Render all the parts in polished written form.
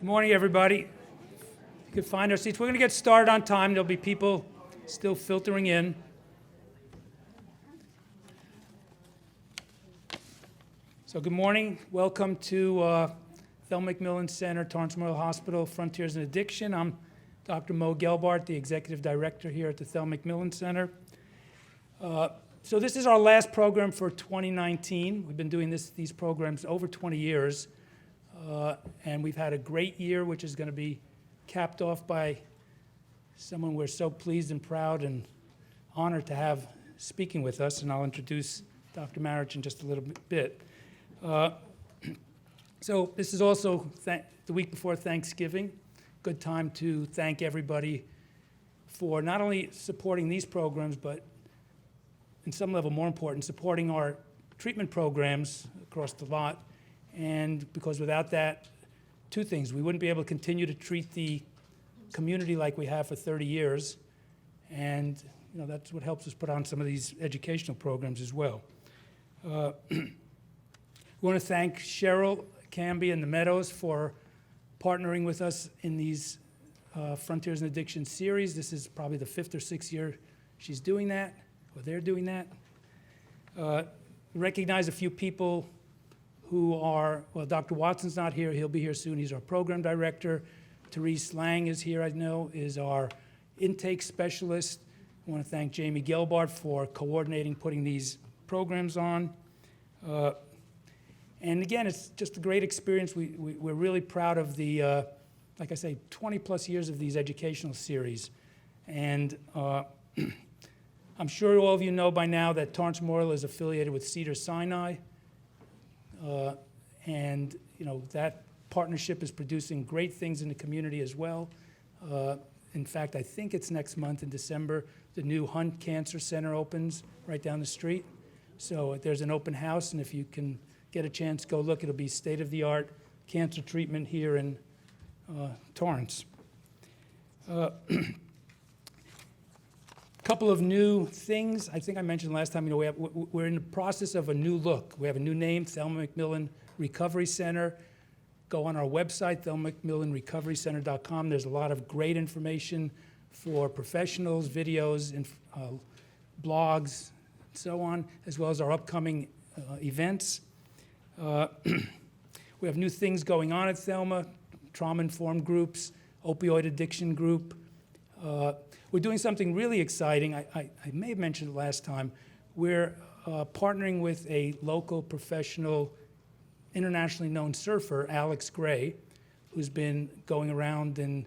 Good morning, everybody. You can find our seats. We're going to get started on time. There'll be people still filtering in. So good morning. Welcome to Thelma McMillan Center, Torrance Memorial Hospital, Frontiers in Addiction. I'm Dr. Mo Gelbart, the Executive Director here at the Thelma McMillan Center. So this is our last program for 2019. We've been doing these programs over 20 years. And we've had a great year, which is going to be capped off by someone we're so pleased and proud and honored to have speaking with us. And I'll introduce Dr. Marich in just a little bit. So this is also the week before Thanksgiving. Good time to thank everybody for not only supporting these programs, but in some level more important, supporting our treatment programs across the lot. And because without that, two things. We wouldn't be able to continue to treat the community like we have for 30 years. And that's what helps us put on some of these educational programs as well. We want to thank Cheryl Camby and the Meadows for partnering with us in these Frontiers in Addiction series. This is probably the 5th or 6th year she's doing that, or they're doing that. Recognize a few people who are, well, Dr. Watson's not here. He'll be here soon. He's our program director. Therese Lang is here, I know, is our intake specialist. I want to thank Jamie Gelbart for coordinating putting these programs on. And again, it's just a great experience. We're really proud of the, like I say, 20 plus years of these educational series. And I'm sure all of you know by now that Torrance Memorial is affiliated with Cedars-Sinai. And that partnership is producing great things in the community as well. In fact, I think it's next month in December, the new Hunt Cancer Center opens right down the street. So there's an open house, and if you can get a chance, go look. It'll be state-of-the-art cancer treatment here in Torrance. Couple of new things. I think I mentioned last time, we're in the process of a new look. We have a new name, Thelma McMillan Recovery Center. Go on our website, thelmamcmillanrecoverycenter.com. There's a lot of great information for professionals, videos, and blogs, and so on, as well as our upcoming events. We have new things going on at Thelma, trauma-informed groups, opioid addiction group. We're doing something really exciting. I may have mentioned it last time. We're partnering with a local professional, internationally known surfer, Alex Gray, who's been going around in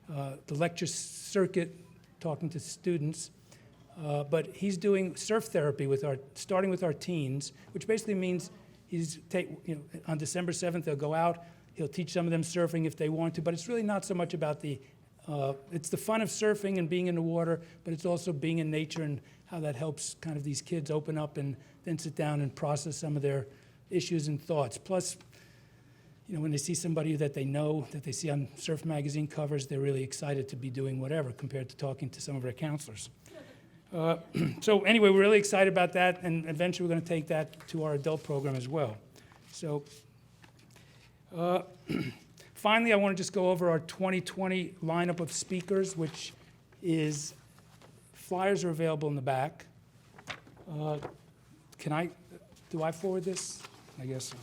the lecture circuit talking to students. But he's doing surf therapy starting with our teens, which basically means on December 7th, they'll go out. He'll teach some of them surfing if they want to, but it's really not so much about it's the fun of surfing and being in the water, but it's also being in nature and how that helps kind of these kids open up and then sit down and process some of their issues and thoughts. Plus, when they see somebody that they know, that they see on surf magazine covers, they're really excited to be doing whatever compared to talking to some of their counselors. So anyway, we're really excited about that, and eventually we're going to take that to our adult program as well. So. Finally, I want to just go over our 2020 lineup of speakers, which is, flyers are available in the back. Do I forward this? I guess so.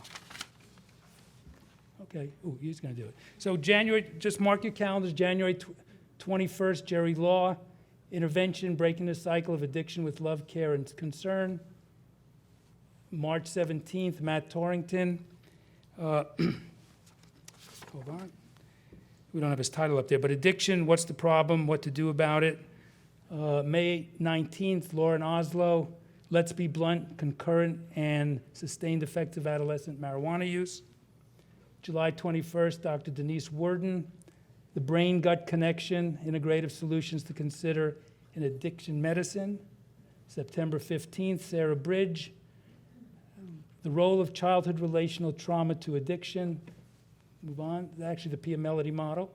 Okay, he's going to do it. So just mark your calendars, January 21st, Jerry Law, Intervention, Breaking the Cycle of Addiction with Love, Care, and Concern. March 17th, Matt Torrington. Hold on. We don't have his title up there, but Addiction, What's the Problem, What to Do About It. May 19th, Lauren Oslo, Let's Be Blunt, Concurrent and Sustained Effective Adolescent Marijuana Use. July 21st, Dr. Denise Worden, The Brain-Gut Connection, Integrative Solutions to Consider in Addiction Medicine. September 15th, Sarah Bridge, The Role of Childhood Relational Trauma to Addiction. Move on, actually the Pia Melody model.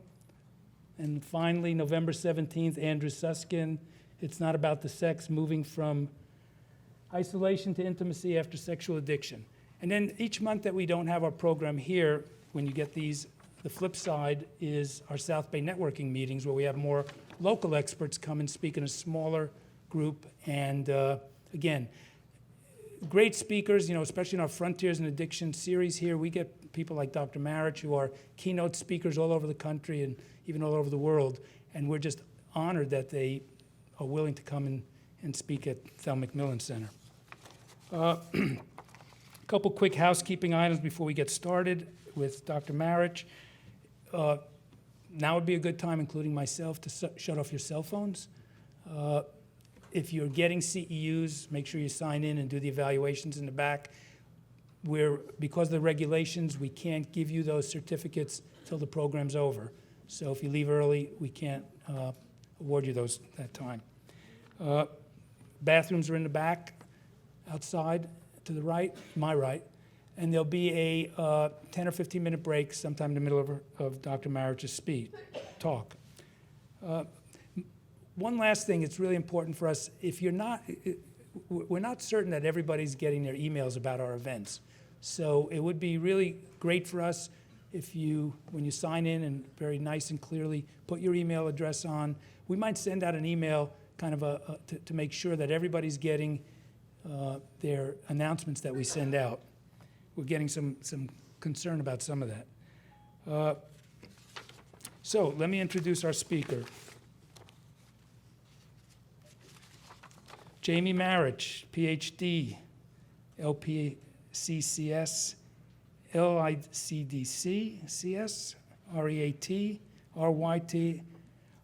And finally, November 17th, Andrew Susskind, It's Not About the Sex, Moving from Isolation to Intimacy After Sexual Addiction. And then each month that we don't have our program here, when you get these The flip side is our South Bay networking meetings, where we have more local experts come and speak in a smaller group. And again, great speakers, especially in our Frontiers in Addiction series here. We get people like Dr. Marich, who are keynote speakers all over the country and even all over the world. And we're just honored that they are willing to come and speak at Thelma McMillan Center. A couple quick housekeeping items before we get started with Dr. Marich. Now would be a good time, including myself, to shut off your cell phones. If you're getting CEUs, make sure you sign in and do the evaluations in the back. Because of the regulations, we can't give you those certificates till the program's over. So if you leave early, we can't award you that time. Bathrooms are in the back, outside, to the right, my right. And there'll be a 10 or 15-minute break sometime in the middle of Dr. Marich's talk. One last thing, it's really important for us. We're not certain that everybody's getting their emails about our events. So it would be really great for us if when you sign in and very nice and clearly put your email address on. We might send out an email kind of to make sure that everybody's getting their announcements that we send out. We're getting some concern about some of that. So let me introduce our speaker. Jamie Marich, Ph.D., LPCC-S, LICDC-CS, REAT, RYT,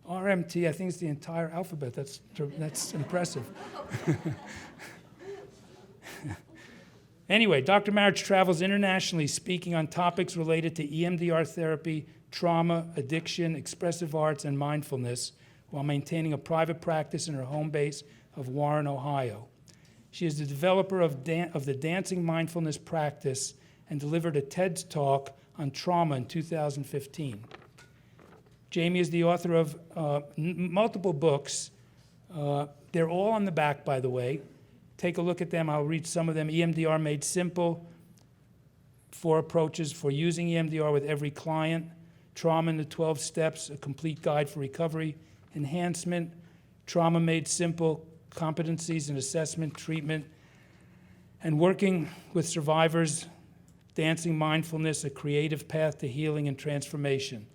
RMT. I think it's the entire alphabet. That's impressive. Anyway, Dr. Marich travels internationally speaking on topics related to EMDR therapy, trauma, addiction, expressive arts, and mindfulness while maintaining a private practice in her home base of Warren, Ohio. She is the developer of the Dancing Mindfulness practice and delivered a TED Talk on trauma in 2015. Jamie is the author of multiple books. They're all on the back, by the way. Take a look at them. I'll read some of them. EMDR Made Simple, 4 approaches for using EMDR with every client. Trauma in the 12 Steps, a complete guide for recovery enhancement. Trauma Made Simple, competencies in assessment, treatment, and working with survivors. Dancing Mindfulness, a creative path to healing and transformation.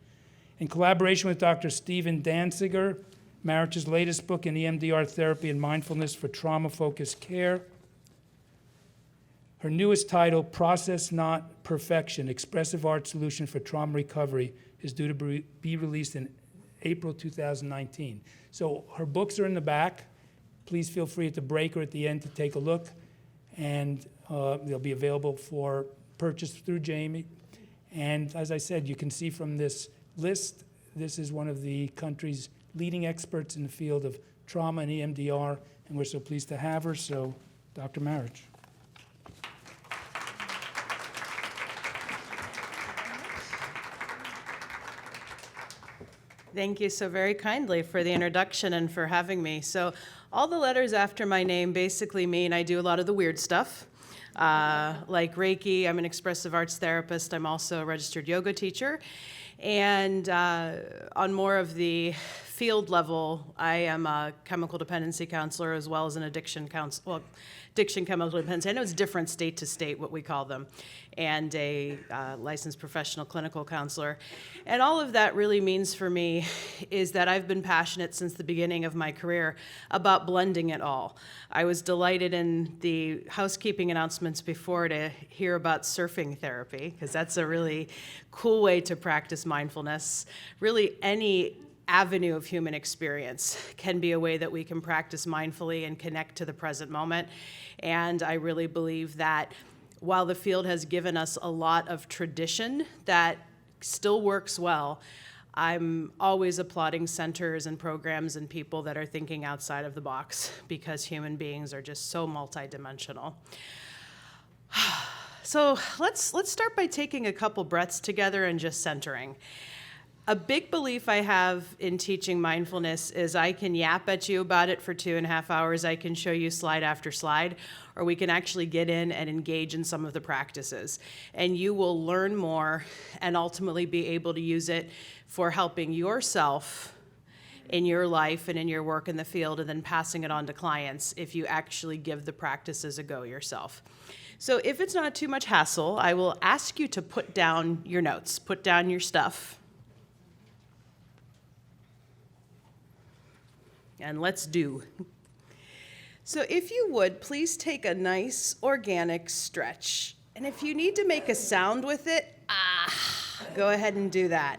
In collaboration with Dr. Stephen Danziger, Marich's latest book in EMDR therapy and mindfulness for trauma-focused care. Her newest title, Process Not Perfection, Expressive Art Solution for Trauma Recovery, is due to be released in April 2019. So her books are in the back. Please feel free at the break or at the end to take a look. And they'll be available for purchase through Jamie. And as I said, you can see from this list, this is one of the country's leading experts in the field of trauma and EMDR, and we're so pleased to have her. So, Dr. Marich. Thank you so very kindly for the introduction and for having me. So all the letters after my name basically mean I do a lot of the weird stuff, like Reiki. I'm an expressive arts therapist. I'm also a registered yoga teacher. And on more of the field level, I am a chemical dependency counselor as well as an addiction counselor. Well, addiction chemical dependency. I know it's different state to state what we call them. And a licensed professional clinical counselor. And all of that really means for me is that I've been passionate since the beginning of my career about blending it all. I was delighted in the housekeeping announcements before to hear about surfing therapy, because that's a really cool way to practice mindfulness. Really, any avenue of human experience can be a way that we can practice mindfully and connect to the present moment. And I really believe that while the field has given us a lot of tradition that still works well, I'm always applauding centers and programs and people that are thinking outside of the box, because human beings are just so multidimensional. So let's start by taking a couple breaths together and just centering. A big belief I have in teaching mindfulness is I can yap at you about it for 2.5 hours. I can show you slide after slide, or we can actually get in and engage in some of the practices. And you will learn more and ultimately be able to use it for helping yourself in your life and in your work in the field, and then passing it on to clients if you actually give the practices a go yourself. So if it's not too much hassle, I will ask you to put down your notes, put down your stuff. And let's do. So if you would, please take a nice organic stretch. And if you need to make a sound with it, go ahead and do that,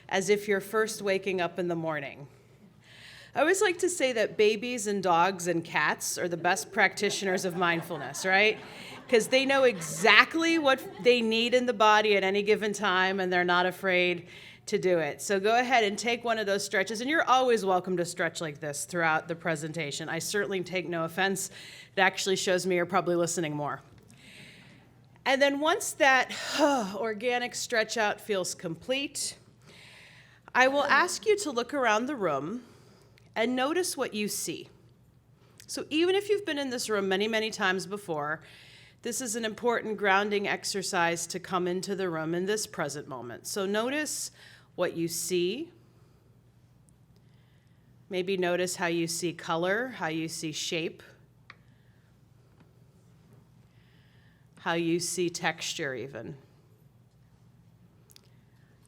as if you're first waking up in the morning. I always like to say that babies and dogs and cats are the best practitioners of mindfulness, right? Because they know exactly what they need in the body at any given time, and they're not afraid to do it. So go ahead and take one of those stretches, and you're always welcome to stretch like this throughout the presentation. I certainly take no offense. It actually shows me you're probably listening more. And then once that organic stretch out feels complete, I will ask you to look around the room and notice what you see. So even if you've been in this room many, many times before, this is an important grounding exercise to come into the room in this present moment. So notice what you see. Maybe notice how you see color, how you see shape, how you see texture even.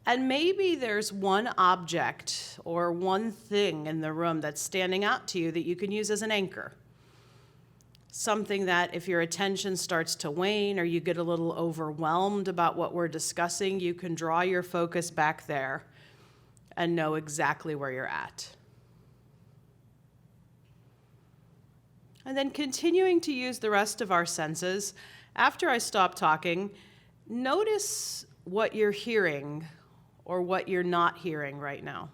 And maybe there's one object or one thing in the room that's standing out to you that you can use as an anchor. Something that if your attention starts to wane or you get a little overwhelmed about what we're discussing, you can draw your focus back there and know exactly where you're at. And then continuing to use the rest of our senses, after I stop talking, notice what you're hearing or what you're not hearing right now.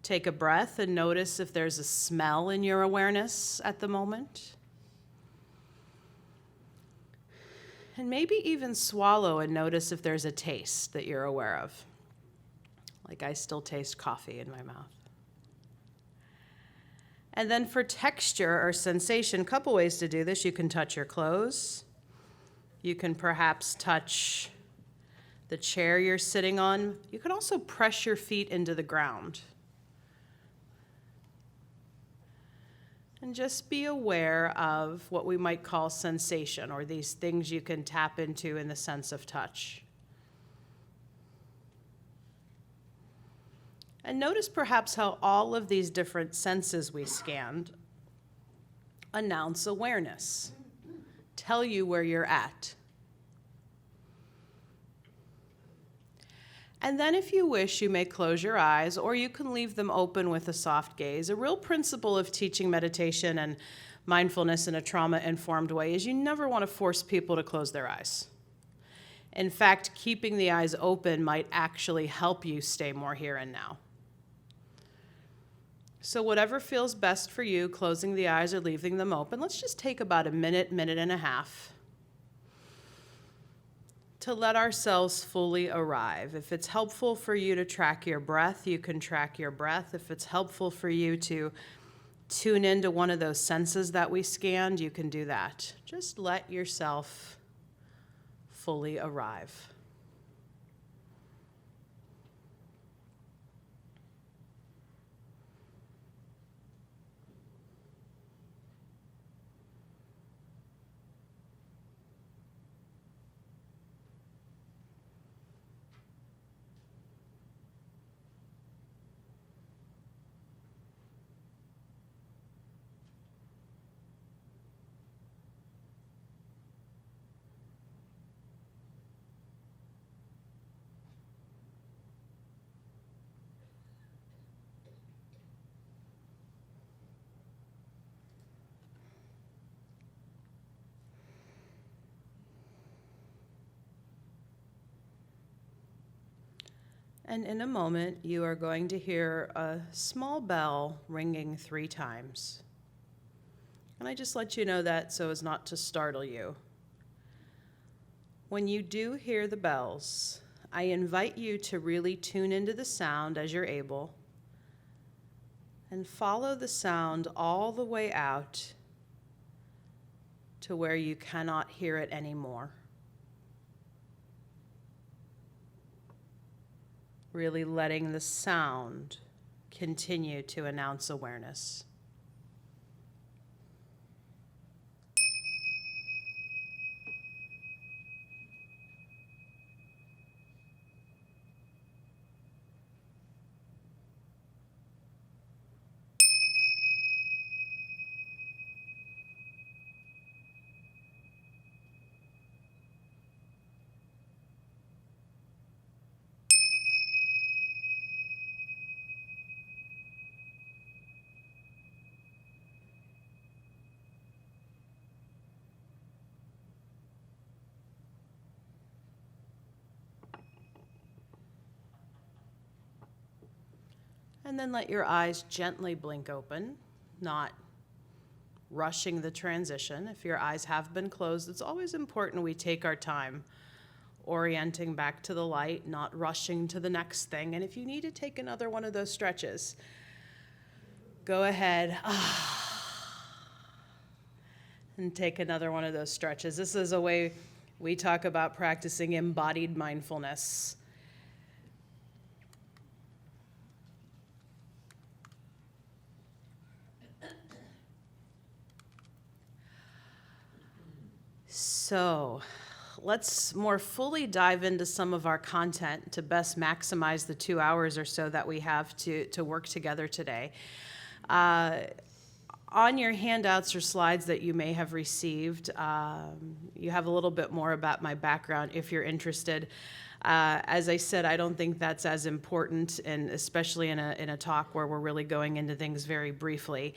Take a breath and notice if there's a smell in your awareness at the moment. And maybe even swallow and notice if there's a taste that you're aware of. Like I still taste coffee in my mouth. And then for texture or sensation, a couple ways to do this. You can touch your clothes. You can perhaps touch the chair you're sitting on. You can also press your feet into the ground. And just be aware of what we might call sensation, or these things you can tap into in the sense of touch. And notice perhaps how all of these different senses we scanned announce awareness, tell you where you're at. And then if you wish, you may close your eyes, or you can leave them open with a soft gaze. A real principle of teaching meditation and mindfulness in a trauma-informed way is you never want to force people to close their eyes. In fact, keeping the eyes open might actually help you stay more here and now. So whatever feels best for you, closing the eyes or leaving them open, let's just take about a minute, minute and a half to let ourselves fully arrive. If it's helpful for you to track your breath, you can track your breath. If it's helpful for you to tune into one of those senses that we scanned, you can do that. Just let yourself fully arrive. And in a moment, you are going to hear a small bell ringing 3 times. And I just let you know that so as not to startle you. When you do hear the bells, I invite you to really tune into the sound as you're able and follow the sound all the way out to where you cannot hear it anymore. Really letting the sound continue to announce awareness. And then let your eyes gently blink open, not rushing the transition. If your eyes have been closed, it's always important we take our time orienting back to the light, not rushing to the next thing. And if you need to take another one of those stretches, go ahead and take another one of those stretches. This is a way we talk about practicing embodied mindfulness. So let's more fully dive into some of our content to best maximize the 2 hours or so that we have to work together today. On your handouts or slides that you may have received, you have a little bit more about my background if you're interested. As I said, I don't think that's as important, and especially in a talk where we're really going into things very briefly.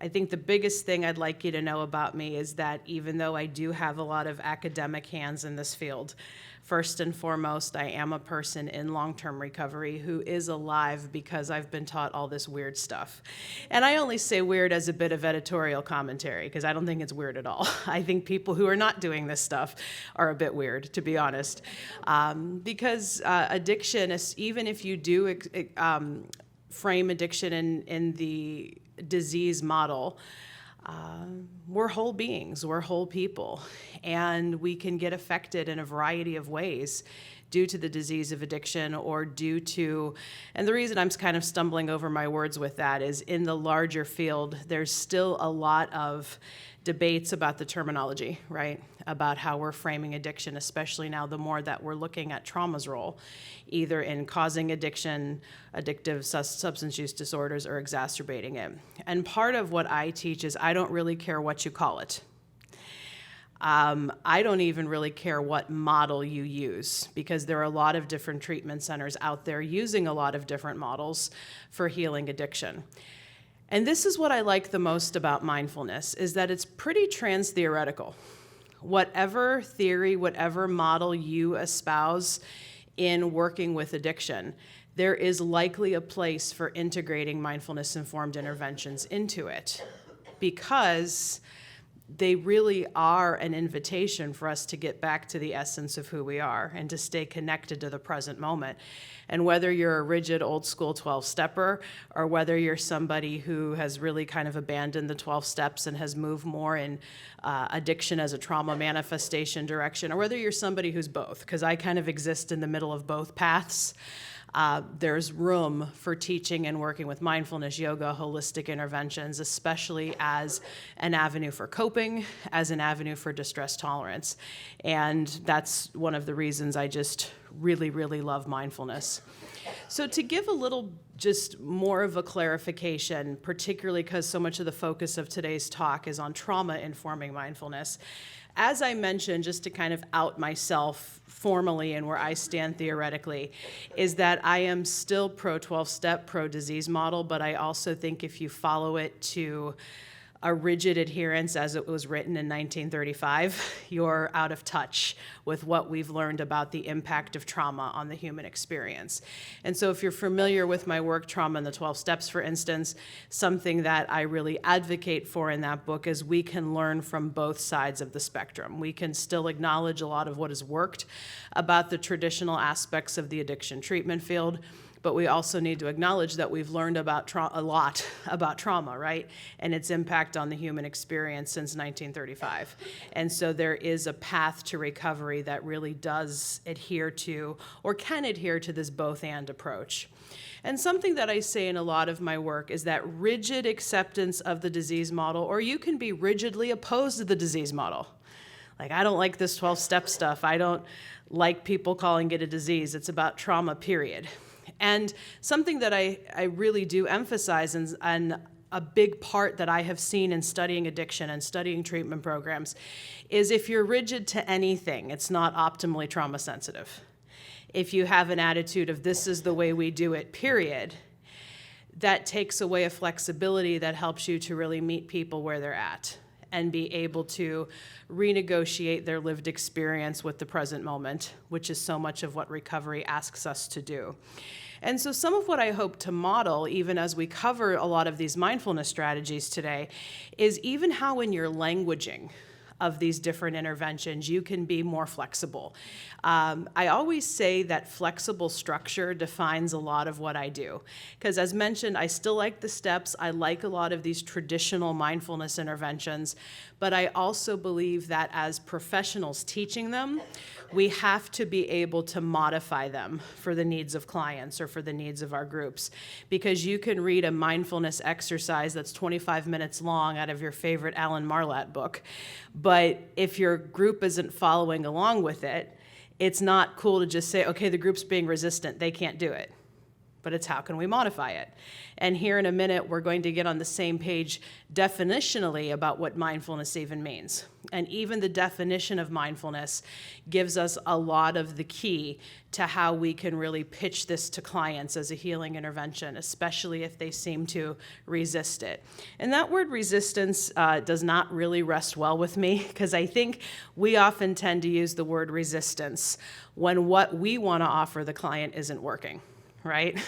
I think the biggest thing I'd like you to know about me is that even though I do have a lot of academic hands in this field, first and foremost, I am a person in long-term recovery who is alive because I've been taught all this weird stuff. And I only say weird as a bit of editorial commentary because I don't think it's weird at all. I think people who are not doing this stuff are a bit weird, to be honest. Because addiction, even if you do frame addiction in the disease model, we're whole beings, we're whole people, and we can get affected in a variety of ways due to the disease of addiction or due to, and the reason I'm kind of stumbling over my words with that is in the larger field, there's still a lot of debates about the terminology, right? About how we're framing addiction, especially now the more that we're looking at trauma's role, either in causing addiction, addictive substance use disorders, or exacerbating it. And part of what I teach is I don't really care what you call it. I don't even really care what model you use because there are a lot of different treatment centers out there using a lot of different models for healing addiction. And this is what I like the most about mindfulness, is that it's pretty trans-theoretical. Whatever theory, whatever model you espouse in working with addiction, there is likely a place for integrating mindfulness-informed interventions into it because they really are an invitation for us to get back to the essence of who we are and to stay connected to the present moment. And whether you're a rigid old school 12-stepper or whether you're somebody who has really kind of abandoned the 12 steps and has moved more in addiction as a trauma manifestation direction, or whether you're somebody who's both, because I kind of exist in the middle of both paths, there's room for teaching and working with mindfulness, yoga, holistic interventions, especially as an avenue for coping, as an avenue for distress tolerance. And that's one of the reasons I just really, really love mindfulness. So to give a little just more of a clarification, particularly because so much of the focus of today's talk is on trauma-informing mindfulness, as I mentioned, just to kind of out myself formally and where I stand theoretically, is that I am still pro 12-step, pro disease model, but I also think if you follow it to a rigid adherence as it was written in 1935, you're out of touch with what we've learned about the impact of trauma on the human experience. And so if you're familiar with my work, Trauma and the 12 Steps, for instance, something that I really advocate for in that book is we can learn from both sides of the spectrum. We can still acknowledge a lot of what has worked about the traditional aspects of the addiction treatment field, but we also need to acknowledge that we've learned about a lot about trauma, right? And its impact on the human experience since 1935. And so there is a path to recovery that really does adhere to, or can adhere to, this both-and approach. And something that I say in a lot of my work is that rigid acceptance of the disease model, or you can be rigidly opposed to the disease model. Like, I don't like this 12-step stuff. I don't like people calling it a disease. It's about trauma, period. And something that I really do emphasize, and a big part that I have seen in studying addiction and studying treatment programs, is if you're rigid to anything, it's not optimally trauma sensitive. If you have an attitude of this is the way we do it, period, that takes away a flexibility that helps you to really meet people where they're at and be able to renegotiate their lived experience with the present moment, which is so much of what recovery asks us to do. And so some of what I hope to model, even as we cover a lot of these mindfulness strategies today, is even how in your languaging of these different interventions, you can be more flexible. I always say that flexible structure defines a lot of what I do. Because as mentioned, I still like the steps. I like a lot of these traditional mindfulness interventions. But I also believe that as professionals teaching them, we have to be able to modify them for the needs of clients or for the needs of our groups. Because you can read a mindfulness exercise that's 25 minutes long out of your favorite Alan Marlatt book, but if your group isn't following along with it, it's not cool to just say, okay, the group's being resistant, they can't do it. But it's how can we modify it? And here in a minute, we're going to get on the same page definitionally about what mindfulness even means. And even the definition of mindfulness gives us a lot of the key to how we can really pitch this to clients as a healing intervention, especially if they seem to resist it. And that word resistance does not really rest well with me, because I think we often tend to use the word resistance when what we want to offer the client isn't working. Right?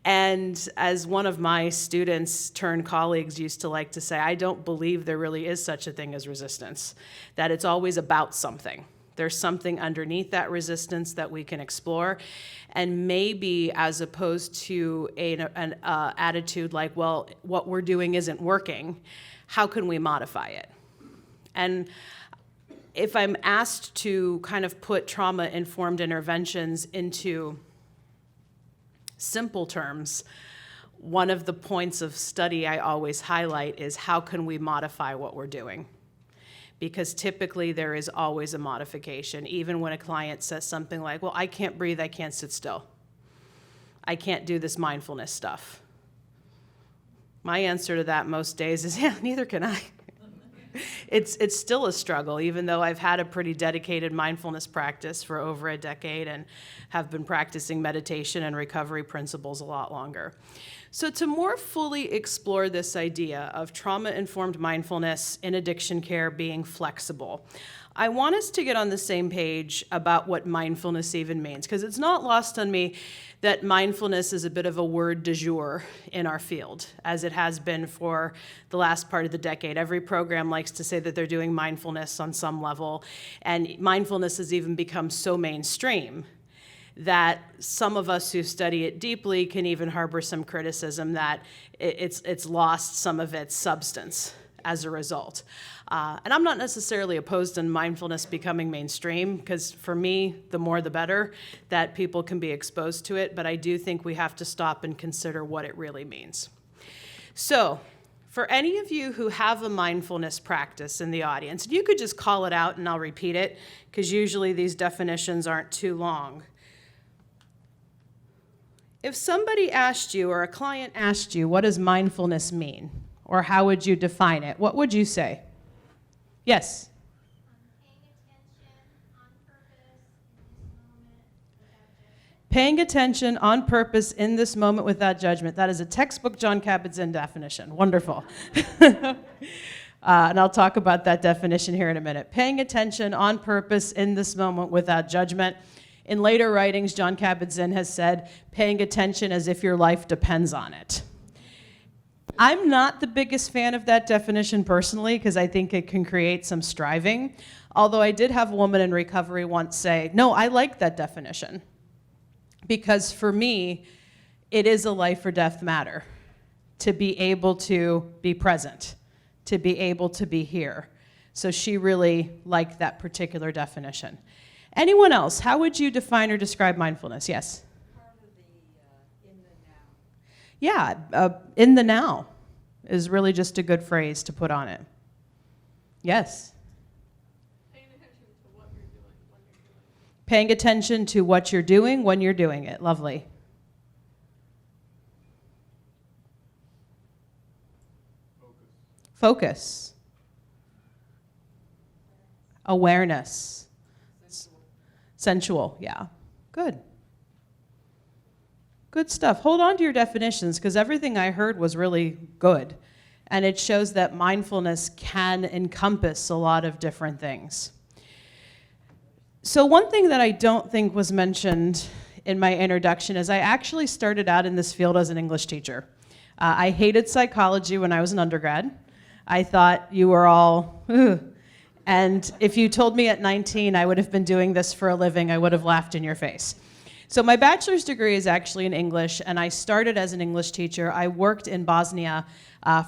And as one of my students turned colleagues used to like to say, I don't believe there really is such a thing as resistance, that it's always about something. There's something underneath that resistance that we can explore. And maybe as opposed to an attitude like, well, what we're doing isn't working, how can we modify it? And if I'm asked to kind of put trauma-informed interventions into simple terms, one of the points of study I always highlight is how can we modify what we're doing? Because typically there is always a modification, even when a client says something like, well, I can't breathe, I can't sit still. I can't do this mindfulness stuff. My answer to that most days is, yeah, neither can I. It's still a struggle, even though I've had a pretty dedicated mindfulness practice for over a decade and have been practicing meditation and recovery principles a lot longer. So to more fully explore this idea of trauma-informed mindfulness in addiction care being flexible, I want us to get on the same page about what mindfulness even means, because it's not lost on me that mindfulness is a bit of a word du jour in our field, as it has been for the last part of the decade. Every program likes to say that they're doing mindfulness on some level, and mindfulness has even become so mainstream that some of us who study it deeply can even harbor some criticism that it's lost some of its substance as a result. And I'm not necessarily opposed to mindfulness becoming mainstream, because for me, the more the better that people can be exposed to it, but I do think we have to stop and consider what it really means. So, for any of you who have a mindfulness practice in the audience, you could just call it out and I'll repeat it, because usually these definitions aren't too long. If somebody asked you, or a client asked you, what does mindfulness mean? Or how would you define it? What would you say? Yes? Paying attention on purpose in this moment without judgment. That is a textbook John Kabat-Zinn definition. Wonderful. And I'll talk about that definition here in a minute. Paying attention on purpose in this moment without judgment. In later writings, John Kabat-Zinn has said, paying attention as if your life depends on it. I'm not the biggest fan of that definition personally, because I think it can create some striving. Although I did have a woman in recovery once say, no, I like that definition. Because for me, it is a life or death matter to be able to be present, to be able to be here. So she really liked that particular definition. Anyone else? How would you define or describe mindfulness? Yes? Part of the in the now. Yeah, in the now is really just a good phrase to put on it. Yes? Paying attention to what you're doing when you're doing it. Lovely. Focus. Awareness. Sensual, yeah. Good. Good stuff. Hold on to your definitions, because everything I heard was really good. And it shows that mindfulness can encompass a lot of different things. So one thing that I don't think was mentioned in my introduction is I actually started out in this field as an English teacher. I hated psychology when I was an undergrad. I thought you were all, ugh. And if you told me at 19 I would have been doing this for a living, I would have laughed in your face. So my bachelor's degree is actually in English, and I started as an English teacher. I worked in Bosnia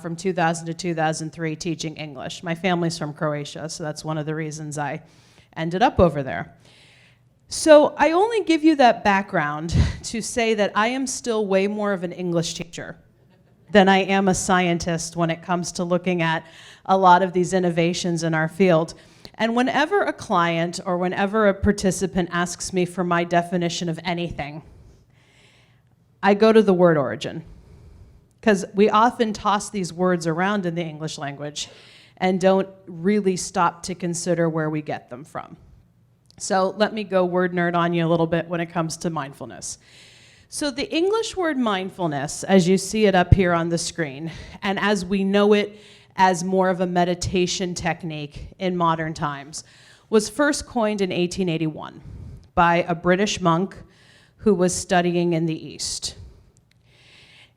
from 2000 to 2003 teaching English. My family's from Croatia, so that's one of the reasons I ended up over there. So I only give you that background to say that I am still way more of an English teacher than I am a scientist when it comes to looking at a lot of these innovations in our field. And whenever a client or whenever a participant asks me for my definition of anything, I go to the word origin. Because we often toss these words around in the English language and don't really stop to consider where we get them from. So let me go word nerd on you a little bit when it comes to mindfulness. So the English word mindfulness, as you see it up here on the screen, and as we know it as more of a meditation technique in modern times, was first coined in 1881 by a British monk who was studying in the East.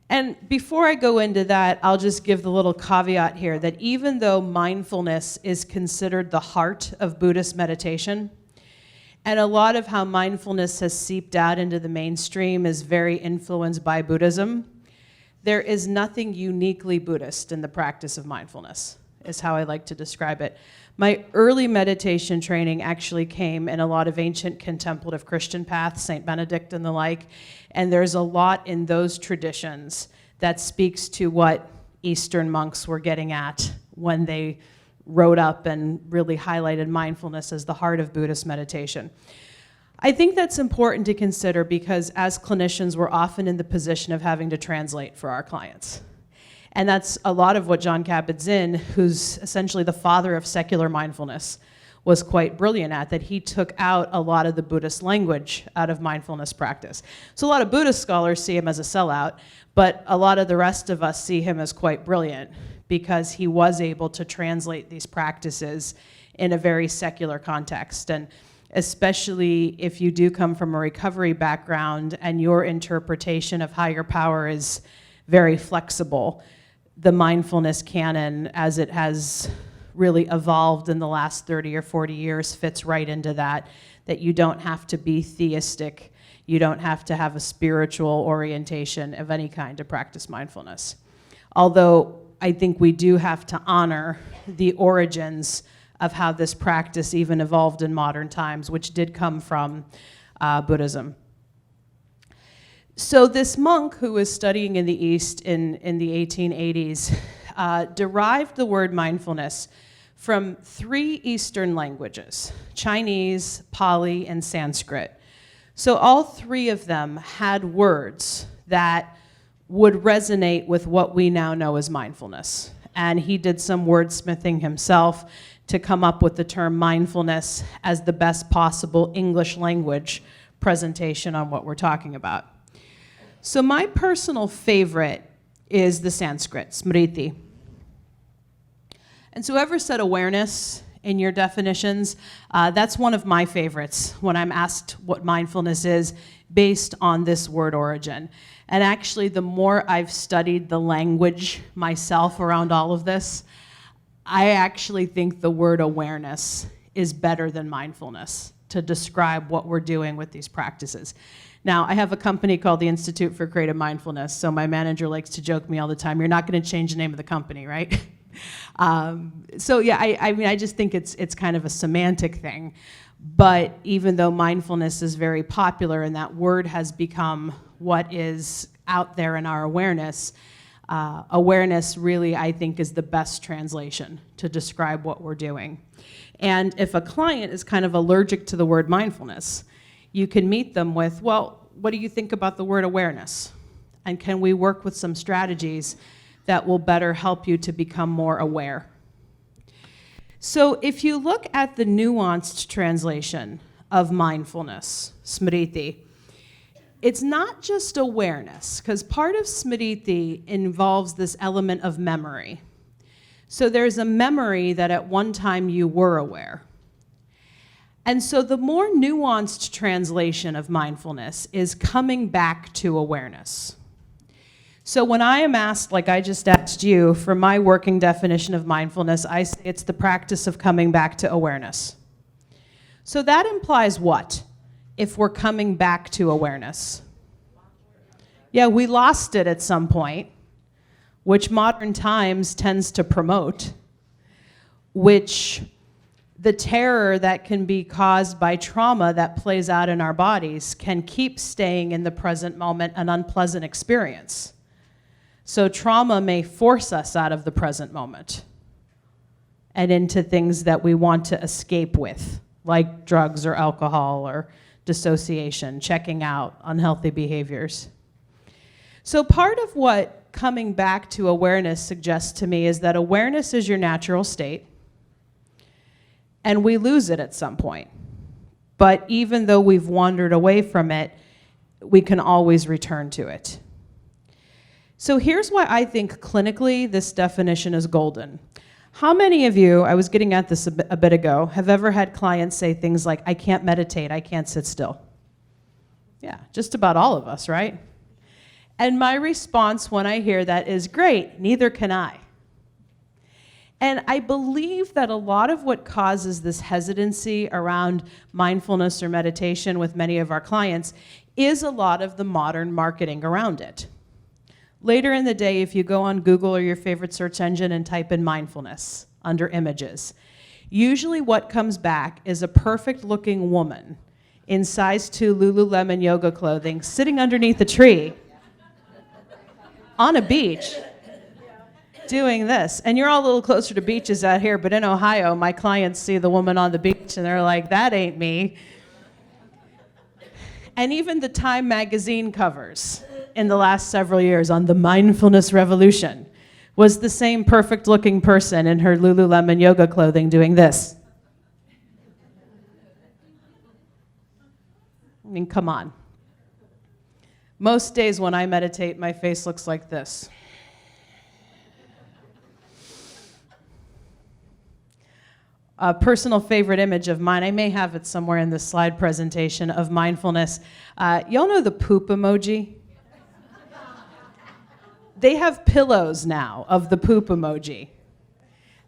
And before I go into that, I'll just give the little caveat here that even though mindfulness is considered the heart of Buddhist meditation, and a lot of how mindfulness has seeped out into the mainstream is very influenced by Buddhism, there is nothing uniquely Buddhist in the practice of mindfulness, is how I like to describe it. My early meditation training actually came in a lot of ancient contemplative Christian paths, St. Benedict and the like, and there's a lot in those traditions that speaks to what Eastern monks were getting at when they wrote up and really highlighted mindfulness as the heart of Buddhist meditation. I think that's important to consider because as clinicians, we're often in the position of having to translate for our clients. And that's a lot of what John Kabat-Zinn, who's essentially the father of secular mindfulness, was quite brilliant at, that he took out a lot of the Buddhist language out of mindfulness practice. So a lot of Buddhist scholars see him as a sellout, but a lot of the rest of us see him as quite brilliant because he was able to translate these practices in a very secular context. And especially if you do come from a recovery background and your interpretation of higher power is very flexible, the mindfulness canon, as it has really evolved in the last 30 or 40 years, fits right into that you don't have to be theistic, you don't have to have a spiritual orientation of any kind to practice mindfulness. Although I think we do have to honor the origins of how this practice even evolved in modern times, which did come from Buddhism. So this monk who was studying in the East in the 1880s derived the word mindfulness from 3 Eastern languages, Chinese, Pali, and Sanskrit. So all 3 of them had words that would resonate with what we now know as mindfulness. And he did some wordsmithing himself to come up with the term mindfulness as the best possible English language presentation on what we're talking about. So my personal favorite is the Sanskrit, smriti. And so whoever said awareness in your definitions, that's one of my favorites when I'm asked what mindfulness is based on this word origin. And actually, the more I've studied the language myself around all of this, I actually think the word awareness is better than mindfulness to describe what we're doing with these practices. Now, I have a company called the Institute for Creative Mindfulness, so my manager likes to joke me all the time, you're not going to change the name of the company, right? So yeah, I mean, I just think it's kind of a semantic thing. But even though mindfulness is very popular and that word has become what is out there in our awareness, awareness really, I think, is the best translation to describe what we're doing. And if a client is kind of allergic to the word mindfulness, you can meet them with, well, what do you think about the word awareness? And can we work with some strategies that will better help you to become more aware? So if you look at the nuanced translation of mindfulness, smriti, it's not just awareness, because part of smriti involves this element of memory. So there's a memory that at one time you were aware. And so the more nuanced translation of mindfulness is coming back to awareness. So when I am asked, like I just asked you, for my working definition of mindfulness, I say it's the practice of coming back to awareness. So that implies what, if we're coming back to awareness? Yeah, we lost it at some point, which modern times tends to promote, which the terror that can be caused by trauma that plays out in our bodies can keep staying in the present moment an unpleasant experience. So trauma may force us out of the present moment and into things that we want to escape with, like drugs or alcohol or dissociation, checking out, unhealthy behaviors. So part of what coming back to awareness suggests to me is that awareness is your natural state, and we lose it at some point. But even though we've wandered away from it, we can always return to it. So here's why I think clinically this definition is golden. How many of you, I was getting at this a bit ago, have ever had clients say things like, I can't meditate, I can't sit still? Yeah, just about all of us, right? And my response when I hear that is, great, neither can I. And I believe that a lot of what causes this hesitancy around mindfulness or meditation with many of our clients is a lot of the modern marketing around it. Later in the day, if you go on Google or your favorite search engine and type in mindfulness under images, usually what comes back is a perfect-looking woman in size 2 Lululemon yoga clothing sitting underneath a tree on a beach doing this. And you're all a little closer to beaches out here, but in Ohio, my clients see the woman on the beach and they're like, that ain't me. And even the Time magazine covers in the last several years on the mindfulness revolution was the same perfect-looking person in her Lululemon yoga clothing doing this. I mean, come on. Most days when I meditate, my face looks like this. A personal favorite image of mine, I may have it somewhere in this slide presentation of mindfulness. Y'all know the poop emoji? They have pillows now of the poop emoji.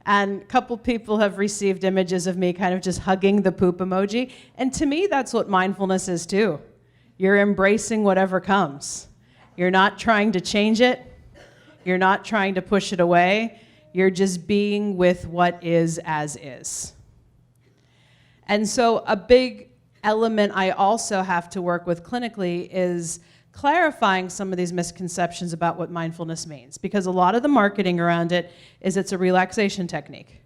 And a couple people have received images of me kind of just hugging the poop emoji. And to me, that's what mindfulness is too. You're embracing whatever comes. You're not trying to change it. You're not trying to push it away. You're just being with what is as is. And so a big element I also have to work with clinically is clarifying some of these misconceptions about what mindfulness means, because a lot of the marketing around it is it's a relaxation technique.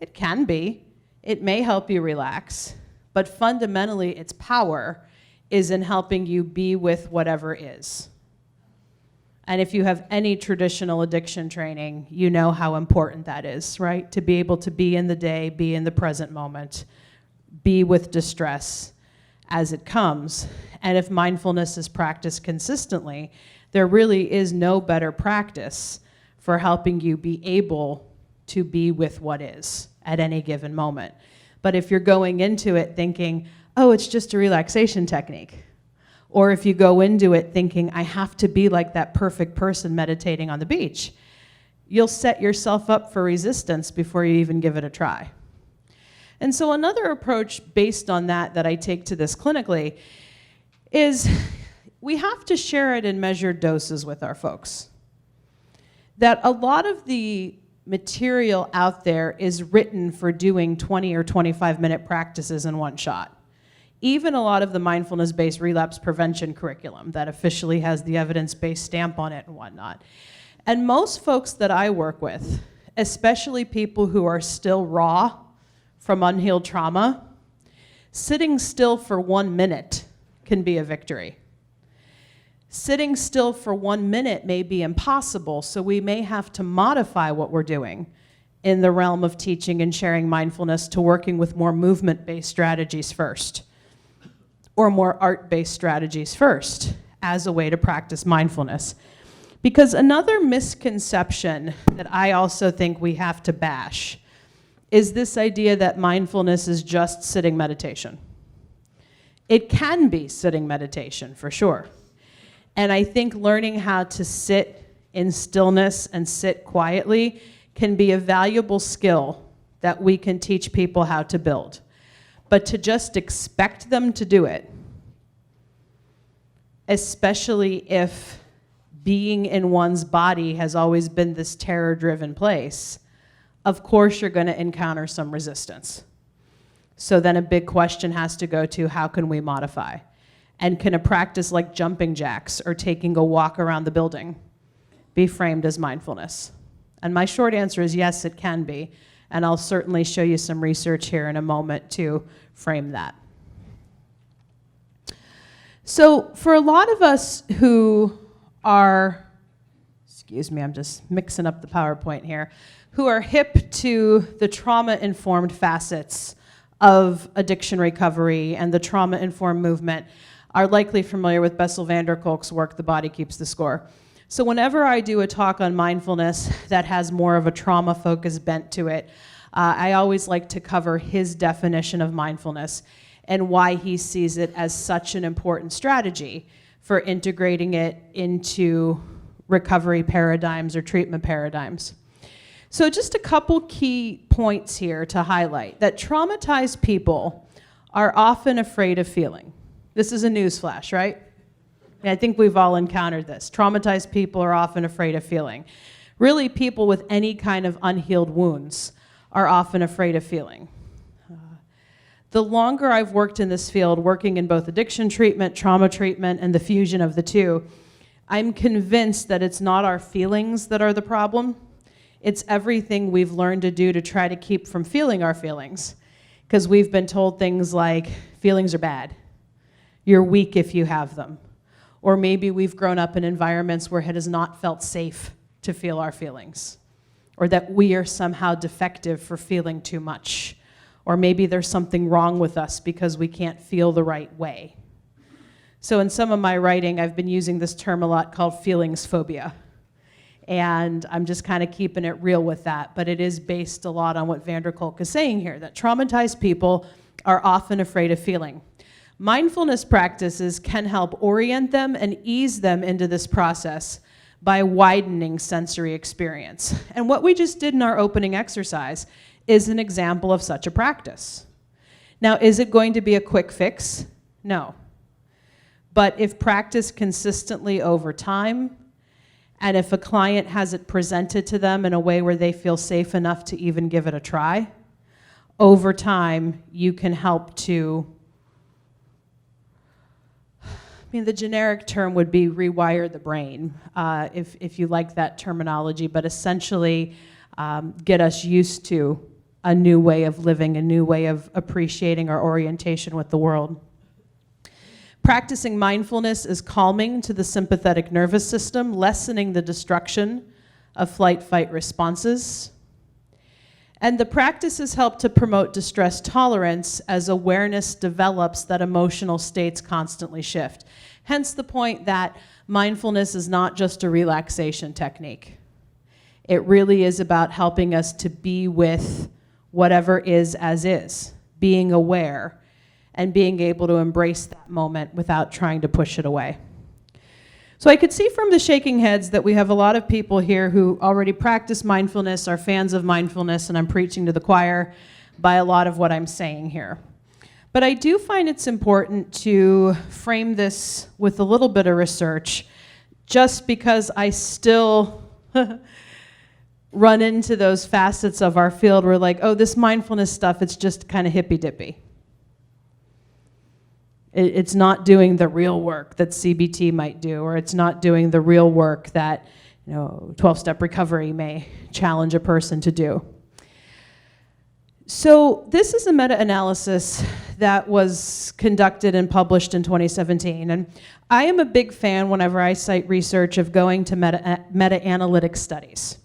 It can be. It may help you relax, but fundamentally its power is in helping you be with whatever is. And if you have any traditional addiction training, you know how important that is, right? To be able to be in the day, be in the present moment, be with distress, as it comes. And if mindfulness is practiced consistently, there really is no better practice for helping you be able to be with what is at any given moment. But if you're going into it thinking, oh, it's just a relaxation technique, or if you go into it thinking, I have to be like that perfect person meditating on the beach, you'll set yourself up for resistance before you even give it a try. And so another approach based on that I take to this clinically is we have to share it in measured doses with our folks. That a lot of the material out there is written for doing 20 or 25-minute practices in one shot. Even a lot of the mindfulness-based relapse prevention curriculum that officially has the evidence-based stamp on it and whatnot. And most folks that I work with, especially people who are still raw from unhealed trauma, sitting still for 1 minute can be a victory. Sitting still for 1 minute may be impossible, so we may have to modify what we're doing in the realm of teaching and sharing mindfulness to working with more movement-based strategies first, or more art-based strategies first as a way to practice mindfulness. Because another misconception that I also think we have to bash is this idea that mindfulness is just sitting meditation. It can be sitting meditation, for sure. And I think learning how to sit in stillness and sit quietly can be a valuable skill that we can teach people how to build. But to just expect them to do it, especially if being in one's body has always been this terror-driven place, of course you're going to encounter some resistance. So then a big question has to go to, how can we modify? And can a practice like jumping jacks or taking a walk around the building be framed as mindfulness? And my short answer is yes, it can be. And I'll certainly show you some research here in a moment to frame that. So for a lot of us who are, excuse me, I'm just mixing up the PowerPoint here, who are hip to the trauma-informed facets of addiction recovery and the trauma-informed movement are likely familiar with Bessel van der Kolk's work, The Body Keeps the Score. So whenever I do a talk on mindfulness that has more of a trauma-focused bent to it, I always like to cover his definition of mindfulness and why he sees it as such an important strategy for integrating it into recovery paradigms or treatment paradigms. So just a couple key points here to highlight, that traumatized people are often afraid of feeling. This is a newsflash, right? And I think we've all encountered this. Traumatized people are often afraid of feeling. Really, people with any kind of unhealed wounds are often afraid of feeling. The longer I've worked in this field, working in both addiction treatment, trauma treatment, and the fusion of the two, I'm convinced that it's not our feelings that are the problem. It's everything we've learned to do to try to keep from feeling our feelings. Because we've been told things like, feelings are bad. You're weak if you have them. Or maybe we've grown up in environments where it has not felt safe to feel our feelings. Or that we are somehow defective for feeling too much. Or maybe there's something wrong with us because we can't feel the right way. So in some of my writing, I've been using this term a lot called feelings phobia. And I'm just kind of keeping it real with that, but it is based a lot on what van der Kolk is saying here, that traumatized people are often afraid of feeling. Mindfulness practices can help orient them and ease them into this process by widening sensory experience. And what we just did in our opening exercise is an example of such a practice. Now, is it going to be a quick fix? No. But if practiced consistently over time, and if a client has it presented to them in a way where they feel safe enough to even give it a try, over time, you can help to, the generic term would be rewire the brain, if you like that terminology, but essentially get us used to a new way of living, a new way of appreciating our orientation with the world. Practicing mindfulness is calming to the sympathetic nervous system, lessening the destruction of flight-fight responses. And the practices help to promote distress tolerance as awareness develops that emotional states constantly shift. Hence the point that mindfulness is not just a relaxation technique. It really is about helping us to be with whatever is as is, being aware, and being able to embrace that moment without trying to push it away. So I could see from the shaking heads that we have a lot of people here who already practice mindfulness, are fans of mindfulness, and I'm preaching to the choir by a lot of what I'm saying here. But I do find it's important to frame this with a little bit of research, just because I still run into those facets of our field where like, oh, this mindfulness stuff, it's just kind of hippy-dippy. It's not doing the real work that CBT might do, or it's not doing the real work that 12-step recovery may challenge a person to do. So this is a meta-analysis that was conducted and published in 2017. And I am a big fan whenever I cite research of going to meta-analytic studies.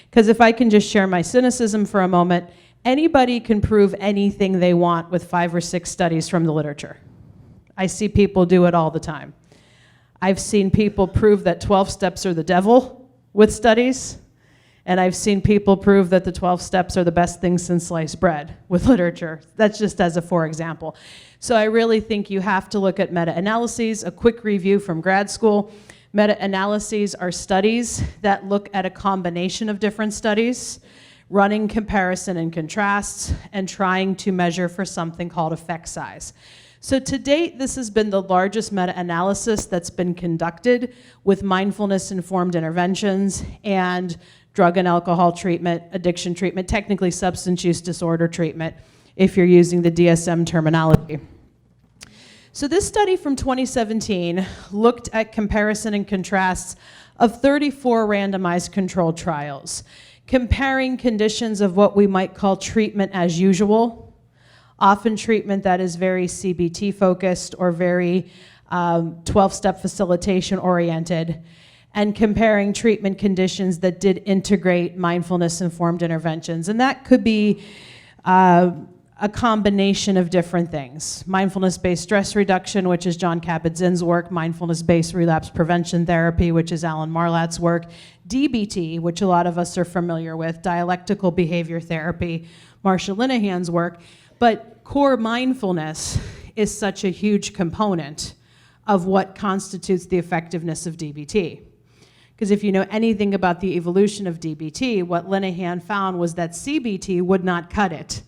Because if I can just share my cynicism for a moment, anybody can prove anything they want with 5 or 6 studies from the literature. I see people do it all the time. I've seen people prove that 12 steps are the devil with studies, and I've seen people prove that the 12 steps are the best thing since sliced bread with literature. That's just as a for example. So I really think you have to look at meta-analyses. A quick review from grad school. Meta-analyses are studies that look at a combination of different studies, running comparison and contrasts, and trying to measure for something called effect size. So to date, this has been the largest meta-analysis that's been conducted with mindfulness-informed interventions and drug and alcohol treatment, addiction treatment, technically substance use disorder treatment, if you're using the DSM terminology. So this study from 2017 looked at comparison and contrasts of 34 randomized controlled trials, comparing conditions of what we might call treatment as usual, often treatment that is very CBT focused or very 12-step facilitation oriented, and comparing treatment conditions that did integrate mindfulness-informed interventions. And that could be a combination of different things. Mindfulness-based stress reduction, which is John Kabat-Zinn's work, mindfulness-based relapse prevention therapy, which is Alan Marlat's work, DBT, which a lot of us are familiar with, dialectical behavior therapy, Marsha Linehan's work. But core mindfulness is such a huge component of what constitutes the effectiveness of DBT. Because if you know anything about the evolution of DBT, what Linehan found was that CBT would not cut it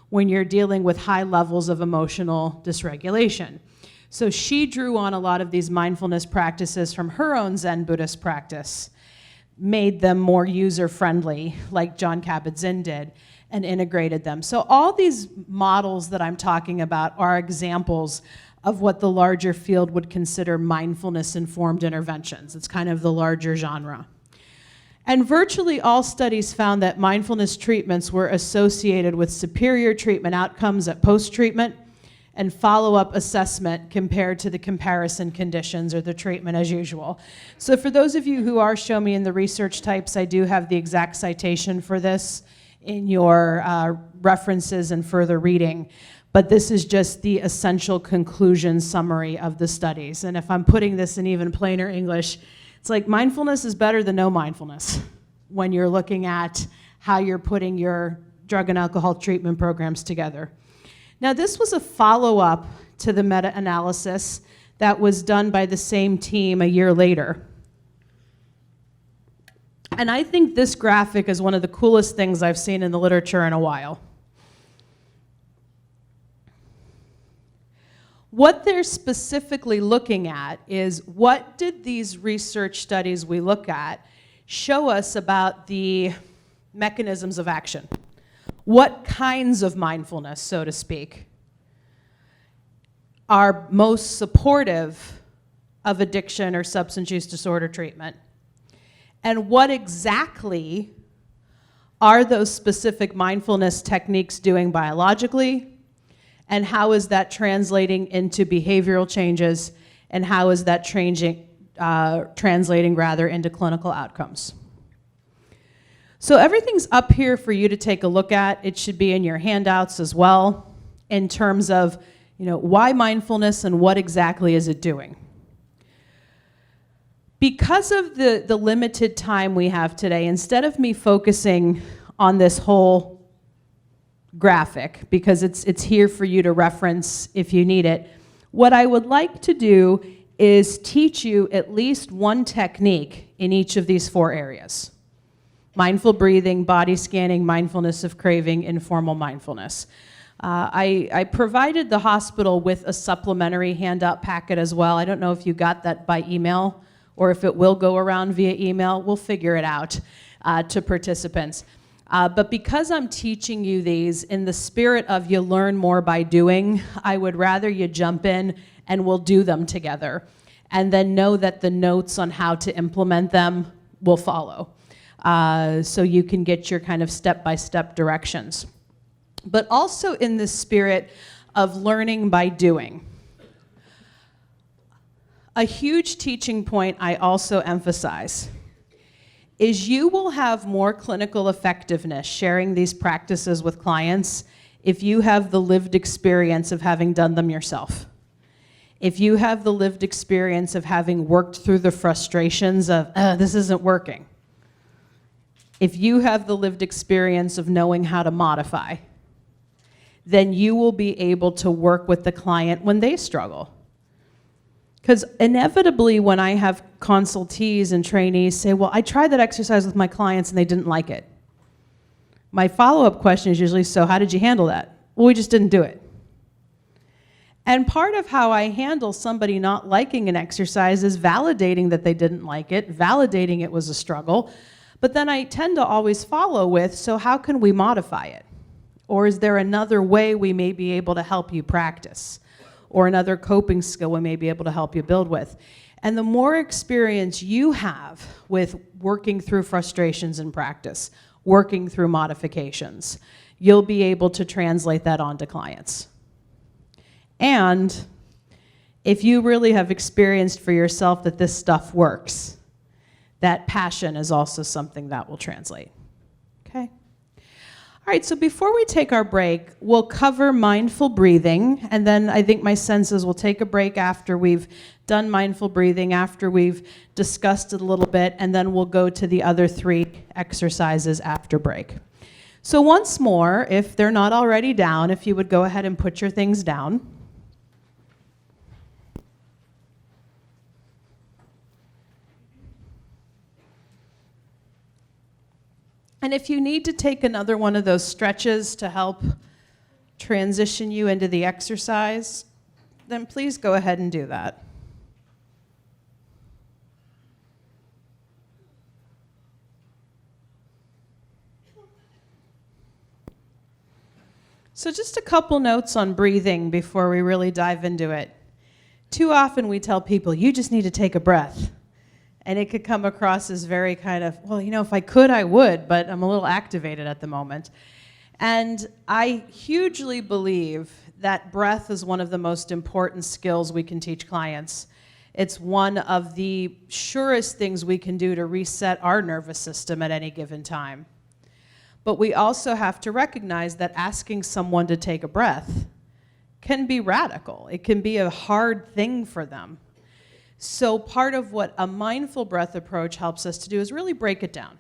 when you're dealing with high levels of emotional dysregulation. So she drew on a lot of these mindfulness practices from her own Zen Buddhist practice, made them more user-friendly, like John Kabat-Zinn did, and integrated them. So all these models that I'm talking about are examples of what the larger field would consider mindfulness-informed interventions. It's kind of the larger genre. And virtually all studies found that mindfulness treatments were associated with superior treatment outcomes at post-treatment and follow-up assessment compared to the comparison conditions or the treatment as usual. So for those of you who are Show Me in the Research types, I do have the exact citation for this in your references and further reading. But this is just the essential conclusion summary of the studies. And if I'm putting this in even plainer English, it's like mindfulness is better than no mindfulness when you're looking at how you're putting your drug and alcohol treatment programs together. Now, this was a follow-up to the meta-analysis that was done by the same team a year later. And I think this graphic is one of the coolest things I've seen in the literature in a while. What they're specifically looking at is what did these research studies we look at show us about the mechanisms of action? What kinds of mindfulness, so to speak, are most supportive of addiction or substance use disorder treatment? And what exactly are those specific mindfulness techniques doing biologically? And how is that translating into behavioral changes? And how is that translating into clinical outcomes? So everything's up here for you to take a look at. It should be in your handouts as well in terms of, why mindfulness and what exactly is it doing. Because of the limited time we have today, instead of me focusing on this whole graphic, because it's here for you to reference if you need it, what I would like to do is teach you at least one technique in each of these 4 areas. Mindful breathing, body scanning, mindfulness of craving, informal mindfulness. I provided the hospital with a supplementary handout packet as well. I don't know if you got that by email or if it will go around via email. We'll figure it out to participants. But because I'm teaching you these in the spirit of you learn more by doing, I would rather you jump in and we'll do them together. And then know that the notes on how to implement them will follow. So you can get your kind of step-by-step directions. But also in the spirit of learning by doing. A huge teaching point I also emphasize is you will have more clinical effectiveness sharing these practices with clients if you have the lived experience of having done them yourself. If you have the lived experience of having worked through the frustrations of, this isn't working. If you have the lived experience of knowing how to modify, then you will be able to work with the client when they struggle. Because inevitably when I have consultees and trainees say, well, I tried that exercise with my clients and they didn't like it. My follow-up question is usually, so how did you handle that? Well, we just didn't do it. And part of how I handle somebody not liking an exercise is validating that they didn't like it, validating it was a struggle, but then I tend to always follow with, so how can we modify it? Or is there another way we may be able to help you practice? Or another coping skill we may be able to help you build with? And the more experience you have with working through frustrations in practice, working through modifications, you'll be able to translate that onto clients. And if you really have experienced for yourself that this stuff works, that passion is also something that will translate. Okay? All right, so before we take our break, we'll cover mindful breathing, and then I think my sense is we'll take a break after we've done mindful breathing, after we've discussed it a little bit, and then we'll go to the other 3 exercises after break. So once more, if they're not already down, if you would go ahead and put your things down. And if you need to take another one of those stretches to help transition you into the exercise, then please go ahead and do that. So just a couple notes on breathing before we really dive into it. Too often we tell people, you just need to take a breath. And it could come across as very kind of, well, if I could, I would, but I'm a little activated at the moment. And I hugely believe that breath is one of the most important skills we can teach clients. It's one of the surest things we can do to reset our nervous system at any given time. But we also have to recognize that asking someone to take a breath can be radical. It can be a hard thing for them. So part of what a mindful breath approach helps us to do is really break it down,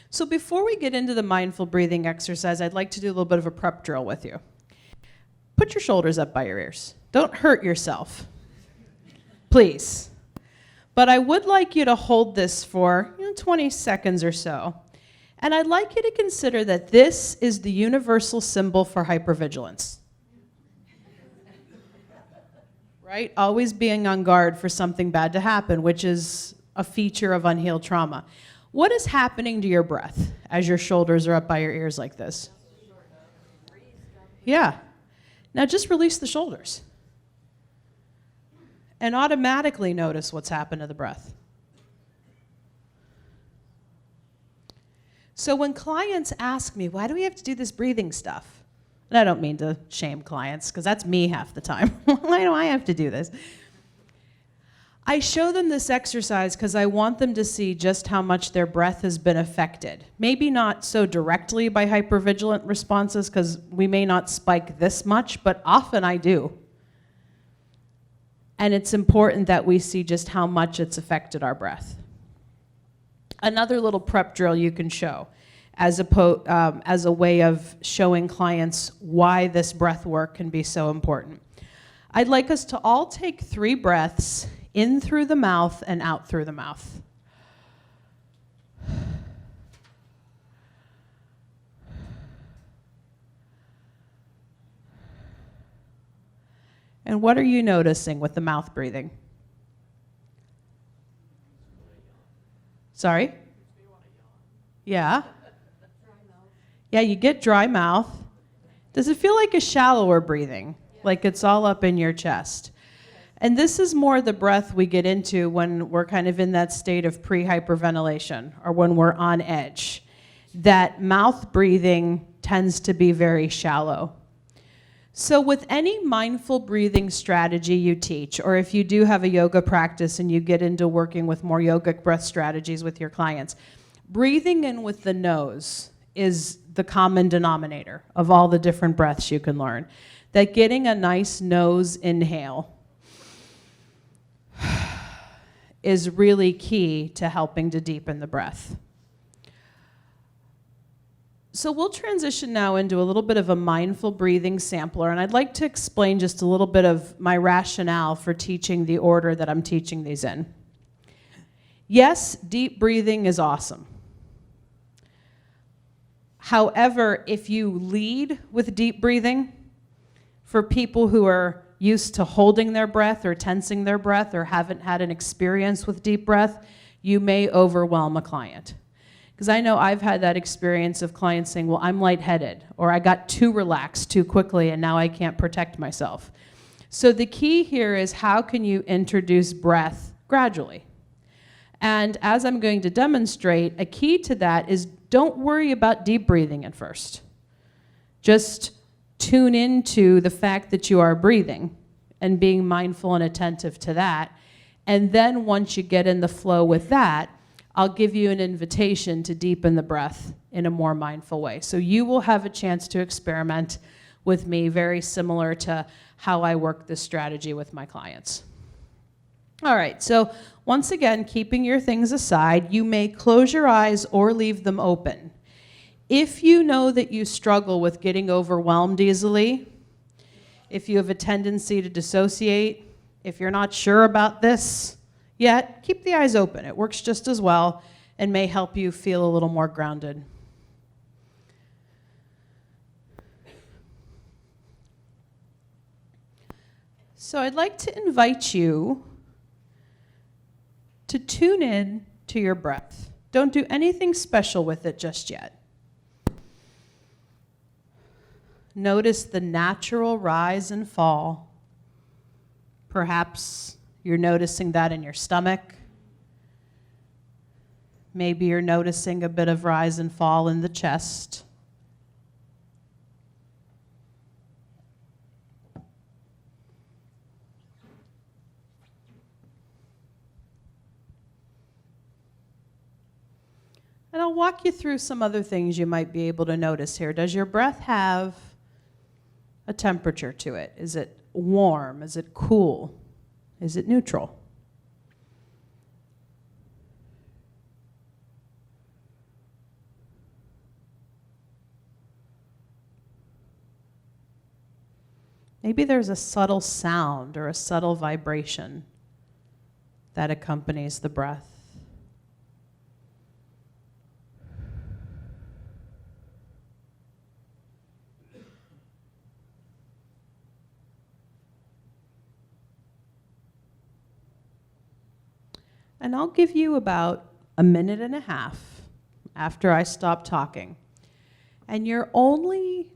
So before we get into the mindful breathing exercise, I'd like to do a little bit of a prep drill with you. Put your shoulders up by your ears. Don't hurt yourself, please. But I would like you to hold this for 20 seconds or so. And I'd like you to consider that this is the universal symbol for hypervigilance. Right? Always being on guard for something bad to happen, which is a feature of unhealed trauma. What is happening to your breath as your shoulders are up by your ears like this? Yeah. Now just release the shoulders. And automatically notice what's happened to the breath. So when clients ask me, why do we have to do this breathing stuff? And I don't mean to shame clients, because that's me half the time. Why do I have to do this? I show them this exercise because I want them to see just how much their breath has been affected. Maybe not so directly by hypervigilant responses, because we may not spike this much, but often I do. And it's important that we see just how much it's affected our breath. Another little prep drill you can show as a way of showing clients why this breath work can be so important. I'd like us to all take 3 breaths in through the mouth and out through the mouth. And what are you noticing with the mouth breathing? Sorry? Yeah. Yeah, you get dry mouth. Does it feel like a shallower breathing? Like it's all up in your chest? And this is more the breath we get into when we're kind of in that state of pre-hyperventilation or when we're on edge. That mouth breathing tends to be very shallow. So with any mindful breathing strategy you teach, or if you do have a yoga practice and you get into working with more yogic breath strategies with your clients, breathing in with the nose is the common denominator of all the different breaths you can learn. That getting a nice nose inhale is really key to helping to deepen the breath. So we'll transition now into a little bit of a mindful breathing sampler, and I'd like to explain just a little bit of my rationale for teaching the order that I'm teaching these in. Yes, deep breathing is awesome. However, if you lead with deep breathing, for people who are used to holding their breath or tensing their breath or haven't had an experience with deep breath, you may overwhelm a client. Because I know I've had that experience of clients saying, well, I'm lightheaded, or I got too relaxed too quickly and now I can't protect myself. So the key here is how can you introduce breath gradually? And as I'm going to demonstrate, a key to that is don't worry about deep breathing at first. Just tune into the fact that you are breathing and being mindful and attentive to that. And then once you get in the flow with that, I'll give you an invitation to deepen the breath in a more mindful way. So you will have a chance to experiment with me, very similar to how I work this strategy with my clients. All right, so once again, keeping your things aside, you may close your eyes or leave them open. If you know that you struggle with getting overwhelmed easily, if you have a tendency to dissociate, if you're not sure about this yet, keep the eyes open. It works just as well and may help you feel a little more grounded. So I'd like to invite you to tune in to your breath. Don't do anything special with it just yet. Notice the natural rise and fall. Perhaps you're noticing that in your stomach. Maybe you're noticing a bit of rise and fall in the chest. And I'll walk you through some other things you might be able to notice here. Does your breath have a temperature to it? Is it warm? Is it cool? Is it neutral? Maybe there's a subtle sound or a subtle vibration that accompanies the breath. And I'll give you about a minute and a half after I stop talking. And your only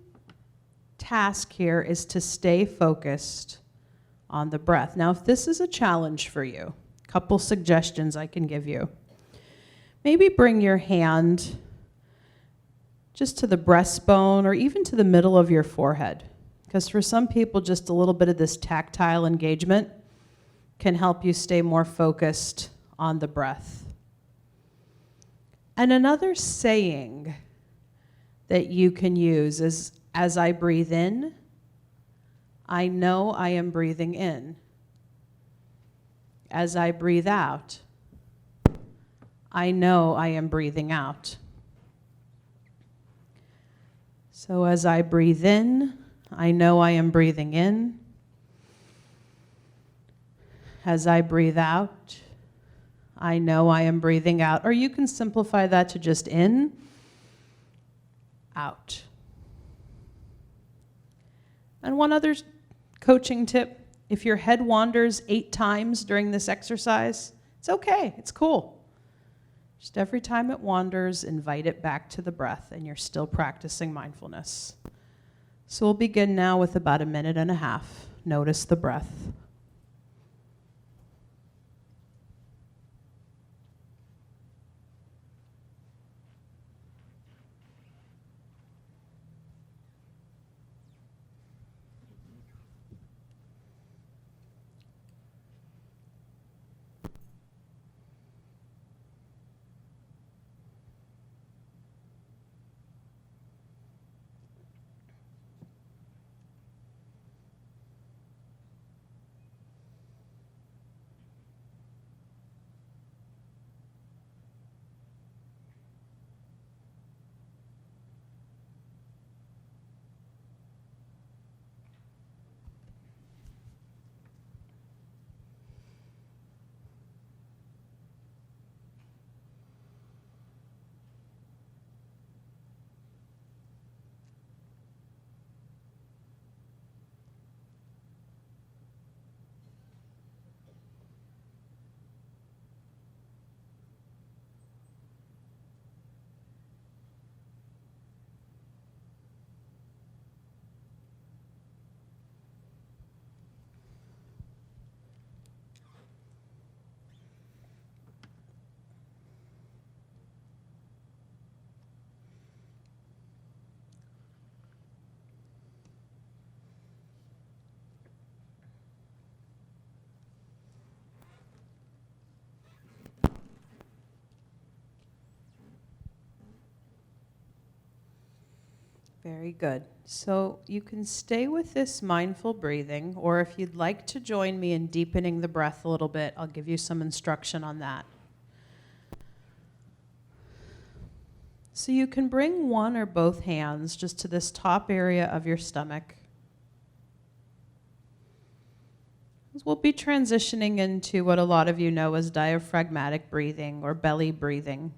task here is to stay focused on the breath. Now, if this is a challenge for you, a couple suggestions I can give you. Maybe bring your hand just to the breastbone or even to the middle of your forehead. Because for some people, just a little bit of this tactile engagement can help you stay more focused on the breath. And another saying that you can use is, as I breathe in, I know I am breathing in. As I breathe out, I know I am breathing out. So as I breathe in, I know I am breathing in. As I breathe out, I know I am breathing out. Or you can simplify that to just in, out. And one other coaching tip, if your head wanders 8 times during this exercise, it's okay, it's cool. Just every time it wanders, invite it back to the breath, and you're still practicing mindfulness. So we'll begin now with about 1.5 minutes. Notice the breath. Very good. So you can stay with this mindful breathing, or if you'd like to join me in deepening the breath a little bit, I'll give you some instruction on that. So you can bring one or both hands just to this top area of your stomach. We'll be transitioning into what a lot of you know as diaphragmatic breathing or belly breathing.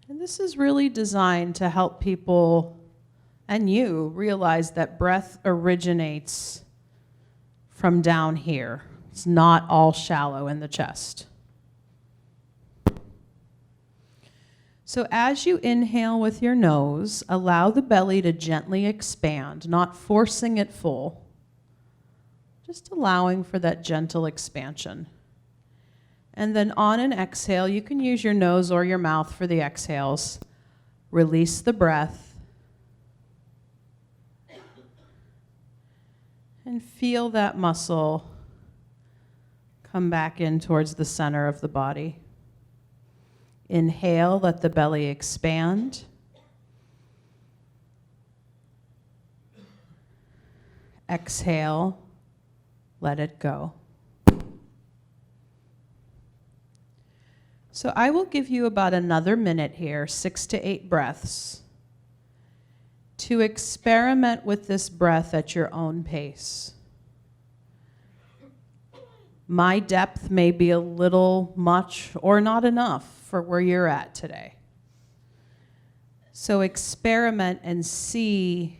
And this is really designed to help people and you realize that breath originates from down here. It's not all shallow in the chest. So as you inhale with your nose, allow the belly to gently expand, not forcing it full, just allowing for that gentle expansion. And then on an exhale, you can use your nose or your mouth for the exhales. Release the breath. And feel that muscle come back in towards the center of the body. Inhale, let the belly expand. Exhale, let it go. So I will give you about another minute here, 6 to 8 breaths, to experiment with this breath at your own pace. My depth may be a little much or not enough for where you're at today. So experiment and see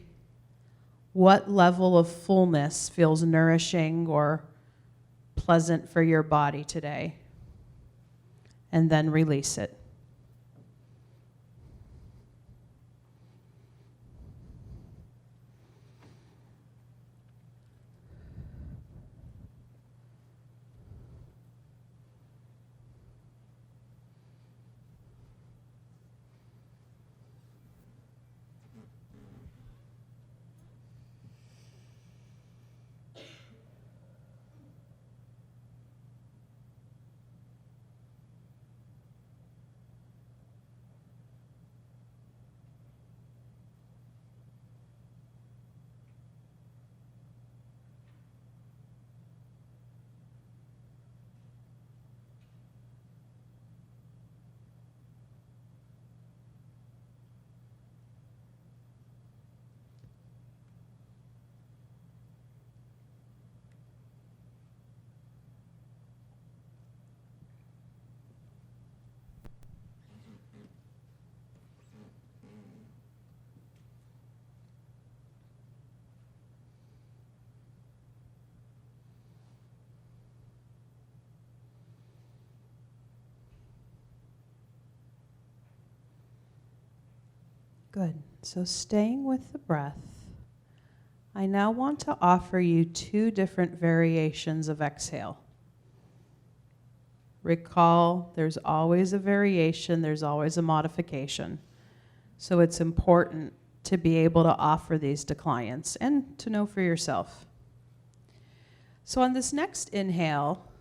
what level of fullness feels nourishing or pleasant for your body today. And then release it. Good. So staying with the breath, I now want to offer you 2 different variations of exhale. Recall, there's always a variation, there's always a modification. So it's important to be able to offer these to clients and to know for yourself. So on this next inhale,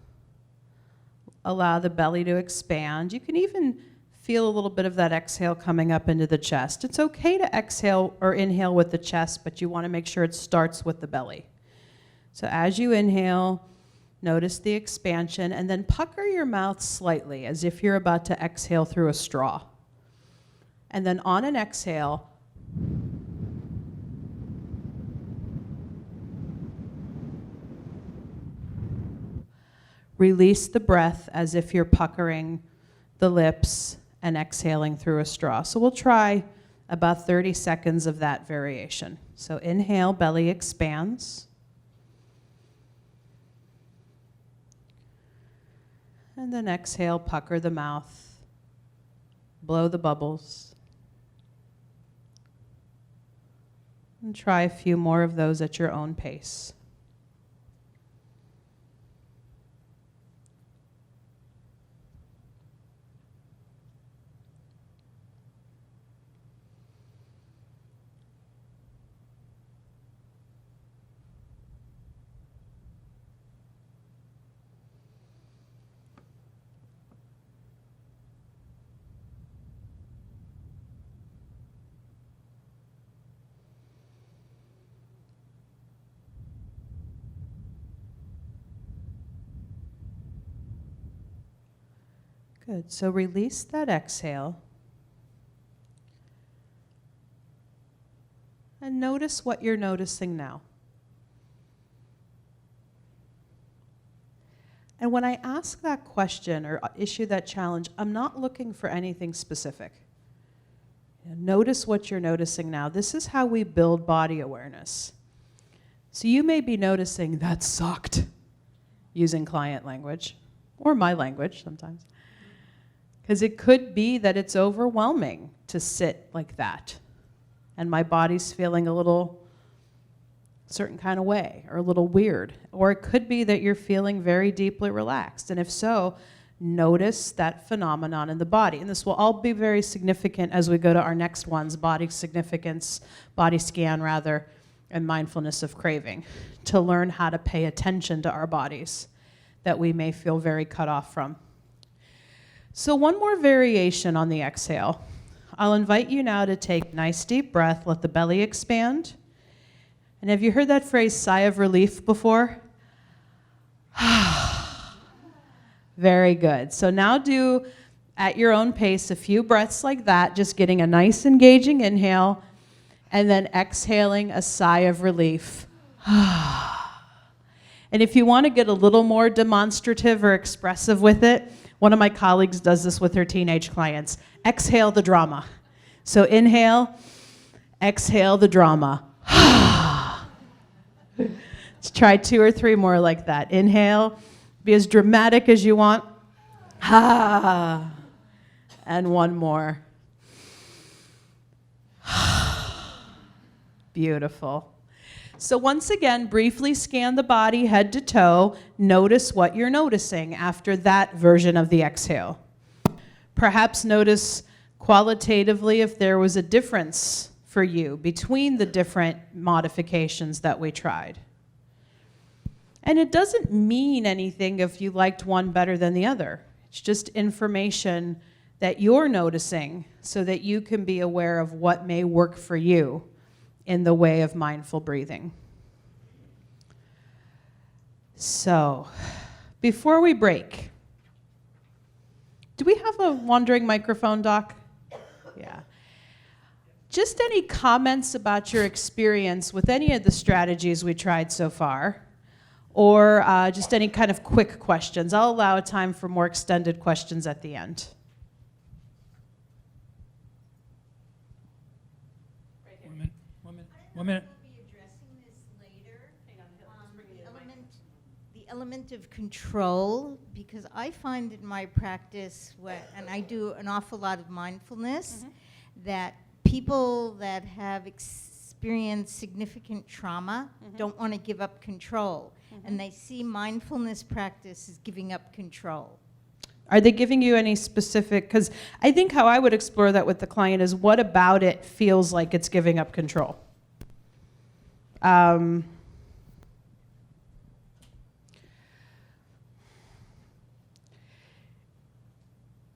allow the belly to expand. You can even feel a little bit of that exhale coming up into the chest. It's okay to exhale or inhale with the chest, but you want to make sure it starts with the belly. So as you inhale, notice the expansion, and then pucker your mouth slightly as if you're about to exhale through a straw. And then on an exhale, release the breath as if you're puckering the lips and exhaling through a straw. So we'll try about 30 seconds of that variation. So inhale, belly expands. And then exhale, pucker the mouth, blow the bubbles. And try a few more of those at your own pace. Good. So release that exhale. And notice what you're noticing now. And when I ask that question or issue that challenge, I'm not looking for anything specific. Notice what you're noticing now. This is how we build body awareness. So you may be noticing that sucked, using client language, or my language sometimes. Because it could be that it's overwhelming to sit like that. And my body's feeling a little certain kind of way or a little weird. Or it could be that you're feeling very deeply relaxed. And if so, notice that phenomenon in the body. And this will all be very significant as we go to our next ones, body significance, body scan rather, and mindfulness of craving, to learn how to pay attention to our bodies that we may feel very cut off from. So one more variation on the exhale. I'll invite you now to take a nice deep breath, let the belly expand. And have you heard that phrase, sigh of relief, before? Very good. So now do, at your own pace, a few breaths like that, just getting a nice engaging inhale, and then exhaling a sigh of relief. And if you want to get a little more demonstrative or expressive with it, one of my colleagues does this with her teenage clients. Exhale the drama. So inhale, exhale the drama. Let's try 2 or 3 more like that. Inhale, be as dramatic as you want. And one more. Beautiful. So once again, briefly scan the body head to toe. Notice what you're noticing after that version of the exhale. Perhaps notice qualitatively if there was a difference for you between the different modifications that we tried. And it doesn't mean anything if you liked one better than the other. It's just information that you're noticing so that you can be aware of what may work for you in the way of mindful breathing. So, before we break, do we have a wandering microphone, Doc? Yeah. Just any comments about your experience with any of the strategies we tried so far, or just any kind of quick questions. I'll allow time for more extended questions at the end. One minute. We'll be addressing this later. The element of control, because I find in my practice, and I do an awful lot of mindfulness, that people that have experienced significant trauma don't want to give up control, and they see mindfulness practice as giving up control. Are they giving you any specific, because I think how I would explore that with the client is what about it feels like it's giving up control?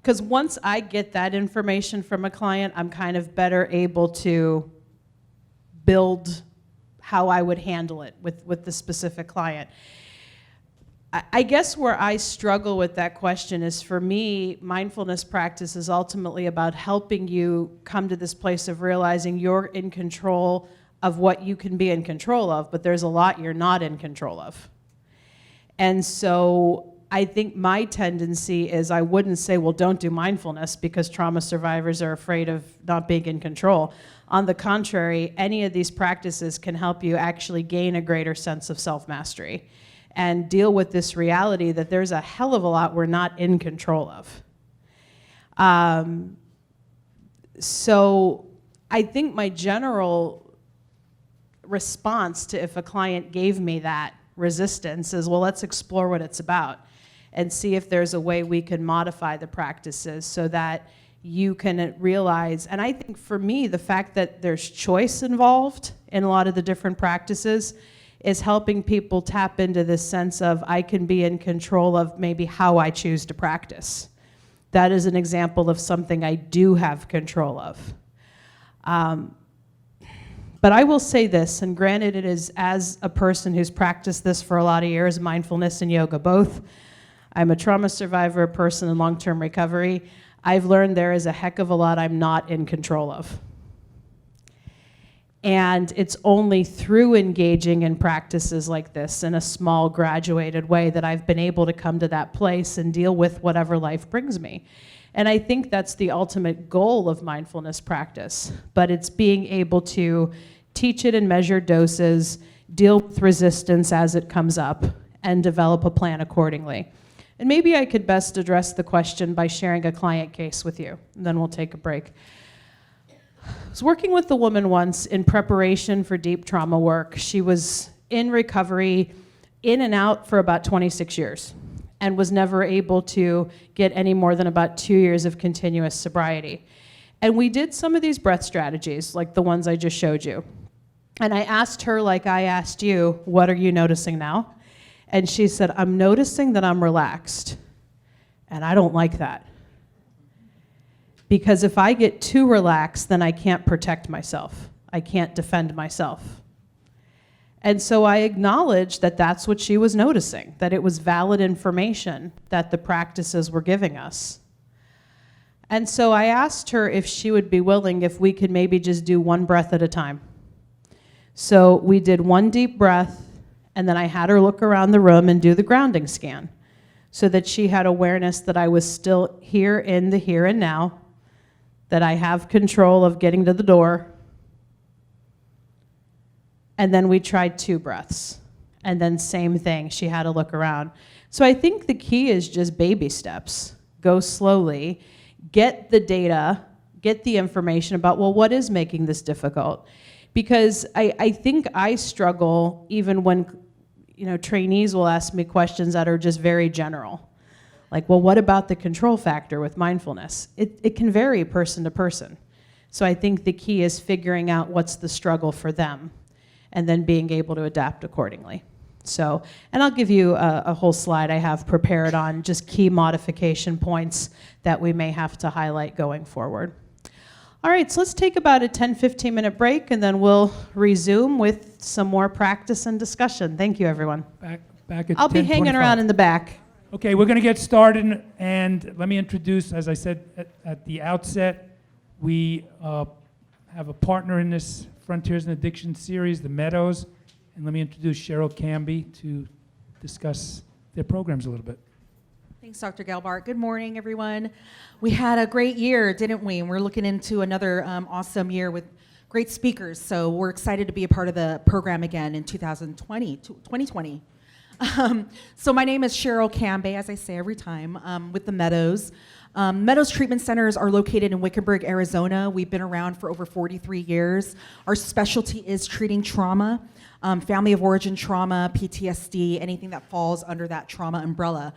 Because once I get that information from a client, I'm kind of better able to build how I would handle it with the specific client. I guess where I struggle with that question is, for me, mindfulness practice is ultimately about helping you come to this place of realizing you're in control of what you can be in control of, but there's a lot you're not in control of. And so I think my tendency is I wouldn't say, well, don't do mindfulness because trauma survivors are afraid of not being in control. On the contrary, any of these practices can help you actually gain a greater sense of self-mastery and deal with this reality that there's a hell of a lot we're not in control of. So I think my general response to if a client gave me that resistance is, well, let's explore what it's about and see if there's a way we can modify the practices so that you can realize, and I think for me, the fact that there's choice involved in a lot of the different practices is helping people tap into this sense of I can be in control of maybe how I choose to practice. That is an example of something I do have control of. But I will say this, and granted it is as a person who's practiced this for a lot of years, mindfulness and yoga both. I'm a trauma survivor, a person in long-term recovery. I've learned there is a heck of a lot I'm not in control of. And it's only through engaging in practices like this in a small, graduated way that I've been able to come to that place and deal with whatever life brings me. And I think that's the ultimate goal of mindfulness practice, but it's being able to teach it in measured doses, deal with resistance as it comes up, and develop a plan accordingly. And maybe I could best address the question by sharing a client case with you, and then we'll take a break. I was working with a woman once in preparation for deep trauma work. She was in recovery, in and out for about 26 years, and was never able to get any more than about 2 years of continuous sobriety. And we did some of these breath strategies, like the ones I just showed you. And I asked her, like I asked you, what are you noticing now? And she said, I'm noticing that I'm relaxed. And I don't like that. Because if I get too relaxed, then I can't protect myself. I can't defend myself. And so I acknowledged that that's what she was noticing, that it was valid information that the practices were giving us. And so I asked her if she would be willing if we could maybe just do one breath at a time. So we did one deep breath, and then I had her look around the room and do the grounding scan so that she had awareness that I was still here in the here and now, that I have control of getting to the door. And then we tried 2 breaths. And then same thing, she had to look around. So I think the key is just baby steps. Go slowly, get the data, get the information about, well, what is making this difficult? Because I think I struggle even when trainees will ask me questions that are just very general. Like, well, what about the control factor with mindfulness? It can vary person to person. So I think the key is figuring out what's the struggle for them and then being able to adapt accordingly. So, and I'll give you a whole slide I have prepared on just key modification points that we may have to highlight going forward. All right, so let's take about a 10-15 minute break and then we'll resume with some more practice and discussion. Thank you, everyone. Back at I'll be hanging around in the back. Okay, we're going to get started, and let me introduce, as I said at the outset, we have a partner in this Frontiers in Addiction series, the Meadows, and let me introduce Cheryl Camby to discuss their programs a little bit. Thanks, Dr. Gelbart. Good morning, everyone. We had a great year, didn't we? And we're looking into another awesome year with great speakers, so we're excited to be a part of the program again in 2020. So my name is Cheryl Camby, as I say every time, with the Meadows. Meadows Treatment Centers are located in Wickenburg, Arizona. We've been around for over 43 years. Our specialty is treating trauma, family of origin trauma, PTSD, anything that falls under that trauma umbrella.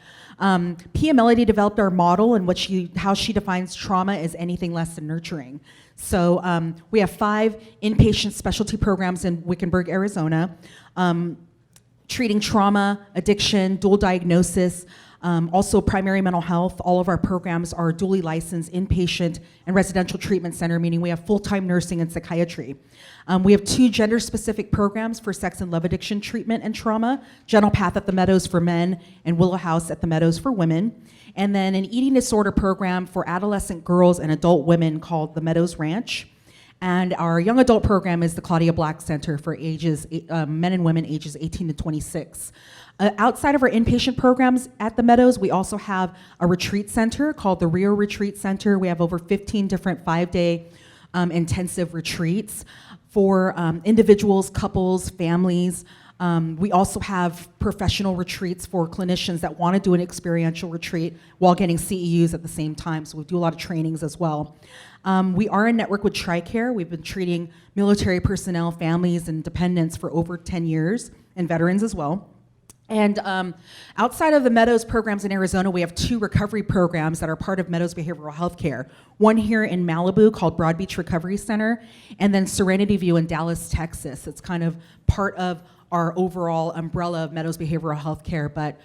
Pia Melody developed our model in which how she defines trauma is anything less than nurturing. So we have 5 inpatient specialty programs in Wickenburg, Arizona, treating trauma, addiction, dual diagnosis, also primary mental health. All of our programs are duly licensed inpatient and residential treatment center, meaning we have full-time nursing and psychiatry. We have 2 gender-specific programs for sex and love addiction treatment and trauma, Gentle Path at the Meadows for men and Willow House at the Meadows for women. And then an eating disorder program for adolescent girls and adult women called the Meadows Ranch. And our young adult program is the Claudia Black Center for ages, men and women ages 18 to 26. Outside of our inpatient programs at the Meadows, we also have a retreat center called the Rio Retreat Center. We have over 15 different 5-day intensive retreats for individuals, couples, families. We also have professional retreats for clinicians that want to do an experiential retreat while getting CEUs at the same time. So we do a lot of trainings as well. We are in network with TRICARE. We've been treating military personnel, families, and dependents for over 10 years, and veterans as well. And outside of the Meadows programs in Arizona, we have 2 recovery programs that are part of Meadows Behavioral Health Care. One here in Malibu called Broad Beach Recovery Center, and then Serenity View in Dallas, Texas. It's kind of part of our overall umbrella of Meadows Behavioral Health Care, but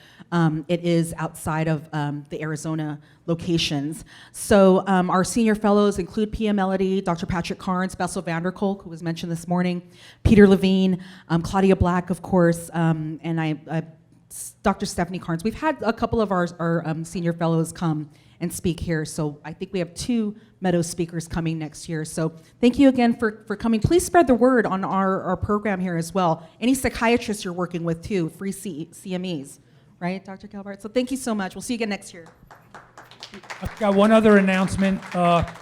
it is outside of the Arizona locations. So our senior fellows include Pia Melody, Dr. Patrick Carnes, Bessel Vanderkolk, who was mentioned this morning, Peter Levine, Claudia Black, of course, and Dr. Stephanie Carnes. We've had a couple of our senior fellows come and speak here, so I think we have 2 Meadows speakers coming next year. So thank you again for coming. Please spread the word on our program here as well. Any psychiatrists you're working with too, free CMEs, right, Dr. Galbart? So thank you so much. We'll see you again next year. I've got one other announcement. A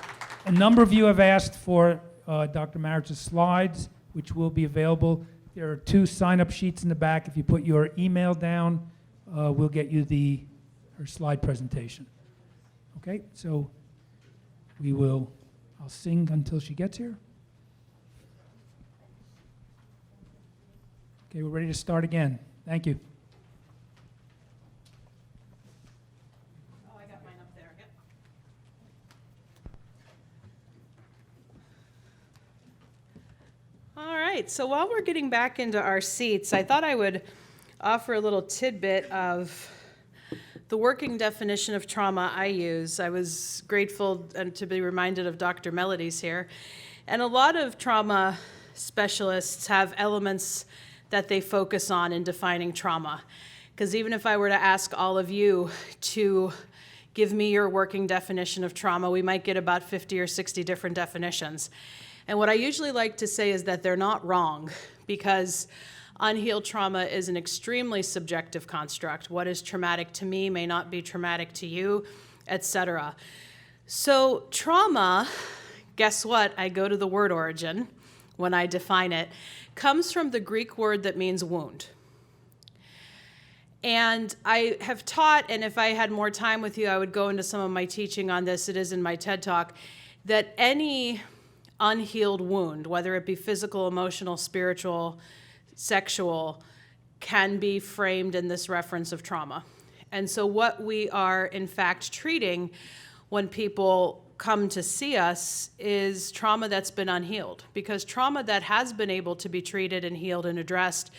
number of you have asked for Dr. Marich's slides, which will be available. There are 2 sign-up sheets in the back. If you put your email down, we'll get you her slide presentation. Okay, so I'll sing until she gets here. Okay, we're ready to start again. Thank you. Oh, I got mine up there. Yep. All right, so while we're getting back into our seats, I thought I would offer a little tidbit of the working definition of trauma I use. I was grateful to be reminded of Dr. Melody's here. And a lot of trauma specialists have elements that they focus on in defining trauma. Because even if I were to ask all of you to give me your working definition of trauma, we might get about 50 or 60 different definitions. And what I usually like to say is that they're not wrong, because unhealed trauma is an extremely subjective construct. What is traumatic to me may not be traumatic to you, etc. So trauma, guess what? I go to the word origin when I define it, comes from the Greek word that means wound. And I have taught, and if I had more time with you, I would go into some of my teaching on this, it is in my TED Talk, that any unhealed wound, whether it be physical, emotional, spiritual, sexual, can be framed in this reference of trauma. And so what we are in fact treating when people come to see us is trauma that's been unhealed, because trauma that has been able to be treated and healed and addressed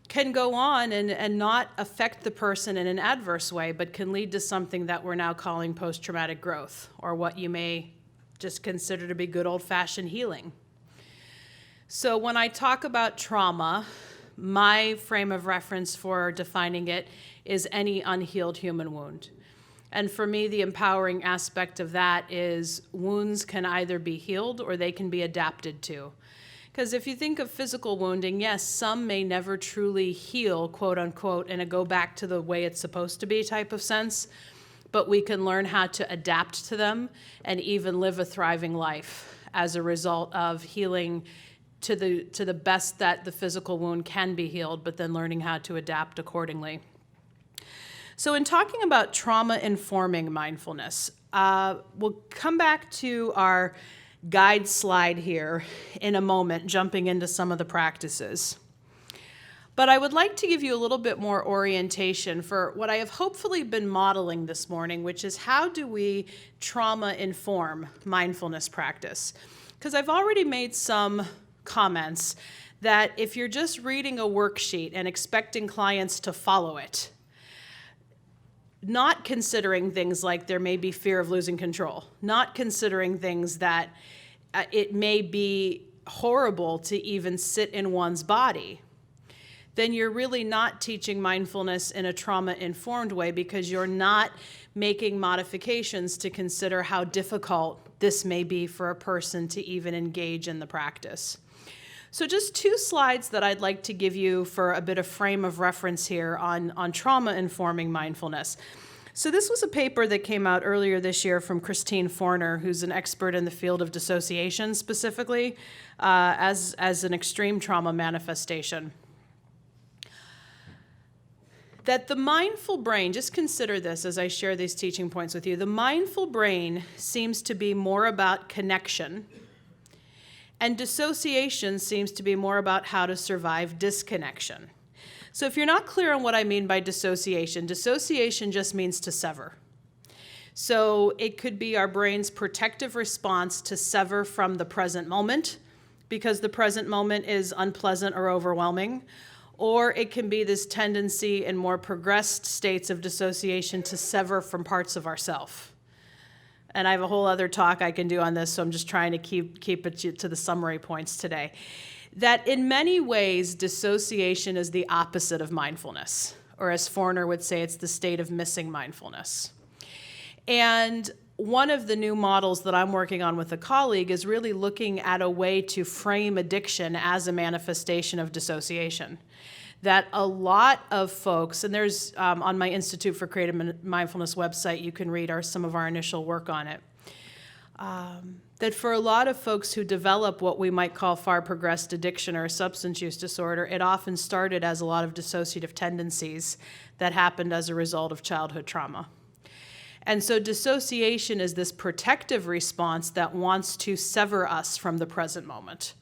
can go on and not affect the person in an adverse way, but can lead to something that we're now calling post-traumatic growth, or what you may just consider to be good old-fashioned healing. So when I talk about trauma, my frame of reference for defining it is any unhealed human wound. And for me, the empowering aspect of that is wounds can either be healed or they can be adapted to. Because if you think of physical wounding, yes, some may never truly heal, quote unquote, in a go back to the way it's supposed to be type of sense, but we can learn how to adapt to them and even live a thriving life as a result of healing to the best that the physical wound can be healed, but then learning how to adapt accordingly. So in talking about trauma-informing mindfulness, We'll come back to our guide slide here in a moment, jumping into some of the practices. But I would like to give you a little bit more orientation for what I have hopefully been modeling this morning, which is how do we trauma-inform mindfulness practice? Because I've already made some comments that if you're just reading a worksheet and expecting clients to follow it, not considering things like there may be fear of losing control, not considering things that it may be horrible to even sit in one's body, then you're really not teaching mindfulness in a trauma-informed way because you're not making modifications to consider how difficult this may be for a person to even engage in the practice. So just 2 slides that I'd like to give you for a bit of frame of reference here on trauma-informing mindfulness. So this was a paper that came out earlier this year from Christine Forner, who's an expert in the field of dissociation specifically as an extreme trauma manifestation. That the mindful brain, just consider this as I share these teaching points with you, the mindful brain seems to be more about connection, and dissociation seems to be more about how to survive disconnection. So if you're not clear on what I mean by dissociation, dissociation just means to sever. So it could be our brain's protective response to sever from the present moment because the present moment is unpleasant or overwhelming. Or it can be this tendency in more progressed states of dissociation to sever from parts of ourself. And I have a whole other talk I can do on this, so I'm just trying to keep it to the summary points today. That in many ways, dissociation is the opposite of mindfulness, or as Forner would say, it's the state of missing mindfulness. And one of the new models that I'm working on with a colleague is really looking at a way to frame addiction as a manifestation of dissociation. That a lot of folks, and there's on my Institute for Creative Mindfulness website, you can read some of our initial work on it, that for a lot of folks who develop what we might call far progressed addiction or a substance use disorder, it often started as a lot of dissociative tendencies that happened as a result of childhood trauma. And so dissociation is this protective response that wants to sever us from the present moment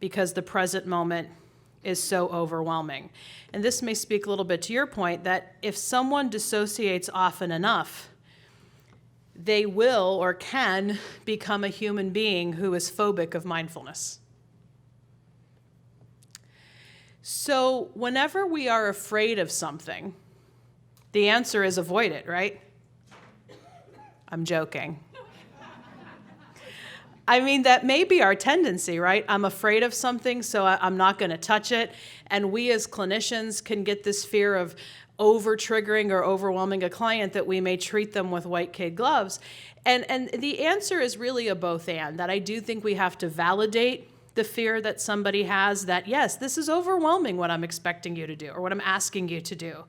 because the present moment is so overwhelming. And this may speak a little bit to your point that if someone dissociates often enough, they will or can become a human being who is phobic of mindfulness. So whenever we are afraid of something, the answer is avoid it, right? I'm joking. I mean, that may be our tendency, right? I'm afraid of something, so I'm not going to touch it. And we as clinicians can get this fear of over-triggering or overwhelming a client that we may treat them with white kid gloves. And the answer is really a both and, that I do think we have to validate the fear that somebody has that, yes, this is overwhelming what I'm expecting you to do or what I'm asking you to do.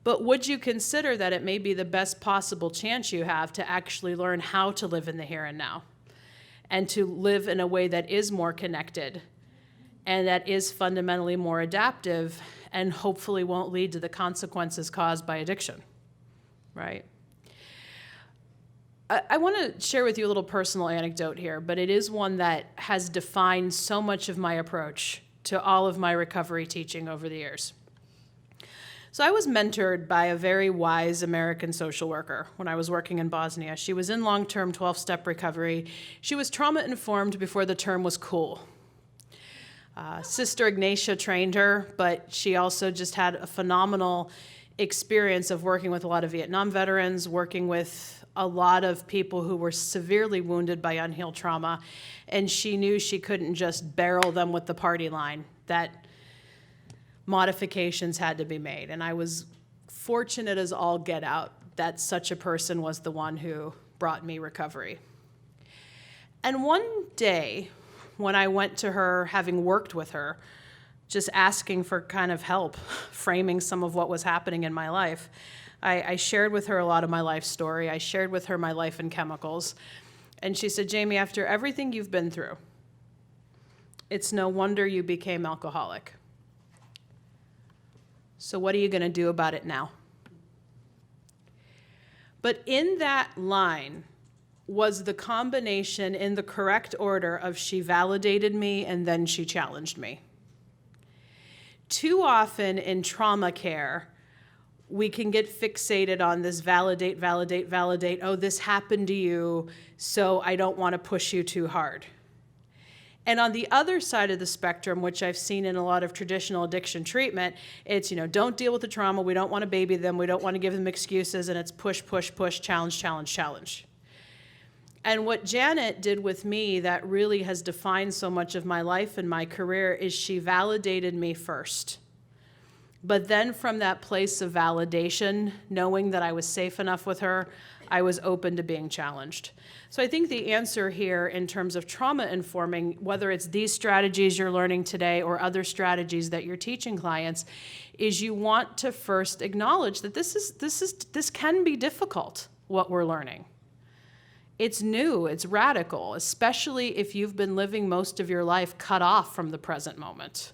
But would you consider that it may be the best possible chance you have to actually learn how to live in the here and now? And to live in a way that is more connected and that is fundamentally more adaptive and hopefully won't lead to the consequences caused by addiction, right? I want to share with you a little personal anecdote here, but it is one that has defined so much of my approach to all of my recovery teaching over the years. So I was mentored by a very wise American social worker when I was working in Bosnia. She was in long-term 12-step recovery. She was trauma-informed before the term was cool. Sister Ignatia trained her, but she also just had a phenomenal experience of working with a lot of Vietnam veterans, working with a lot of people who were severely wounded by unhealed trauma, and she knew she couldn't just barrel them with the party line, that modifications had to be made. And I was fortunate as all get out that such a person was the one who brought me recovery. And one day, when I went to her, having worked with her, just asking for kind of help, framing some of what was happening in my life, I shared with her a lot of my life story. I shared with her my life in chemicals. And she said, Jamie, after everything you've been through, it's no wonder you became alcoholic. So what are you going to do about it now? But in that line was the combination in the correct order of she validated me and then she challenged me. Too often in trauma care, we can get fixated on this validate, validate, validate. Oh, this happened to you, so I don't want to push you too hard. And on the other side of the spectrum, which I've seen in a lot of traditional addiction treatment, it's, don't deal with the trauma. We don't want to baby them. We don't want to give them excuses. And it's push, push, push, challenge, challenge, challenge. And what Janet did with me that really has defined so much of my life and my career is she validated me first. But then from that place of validation, knowing that I was safe enough with her, I was open to being challenged. So I think the answer here in terms of trauma informing, whether it's these strategies you're learning today or other strategies that you're teaching clients, is you want to first acknowledge that this can be difficult, what we're learning. It's new, it's radical, especially if you've been living most of your life cut off from the present moment.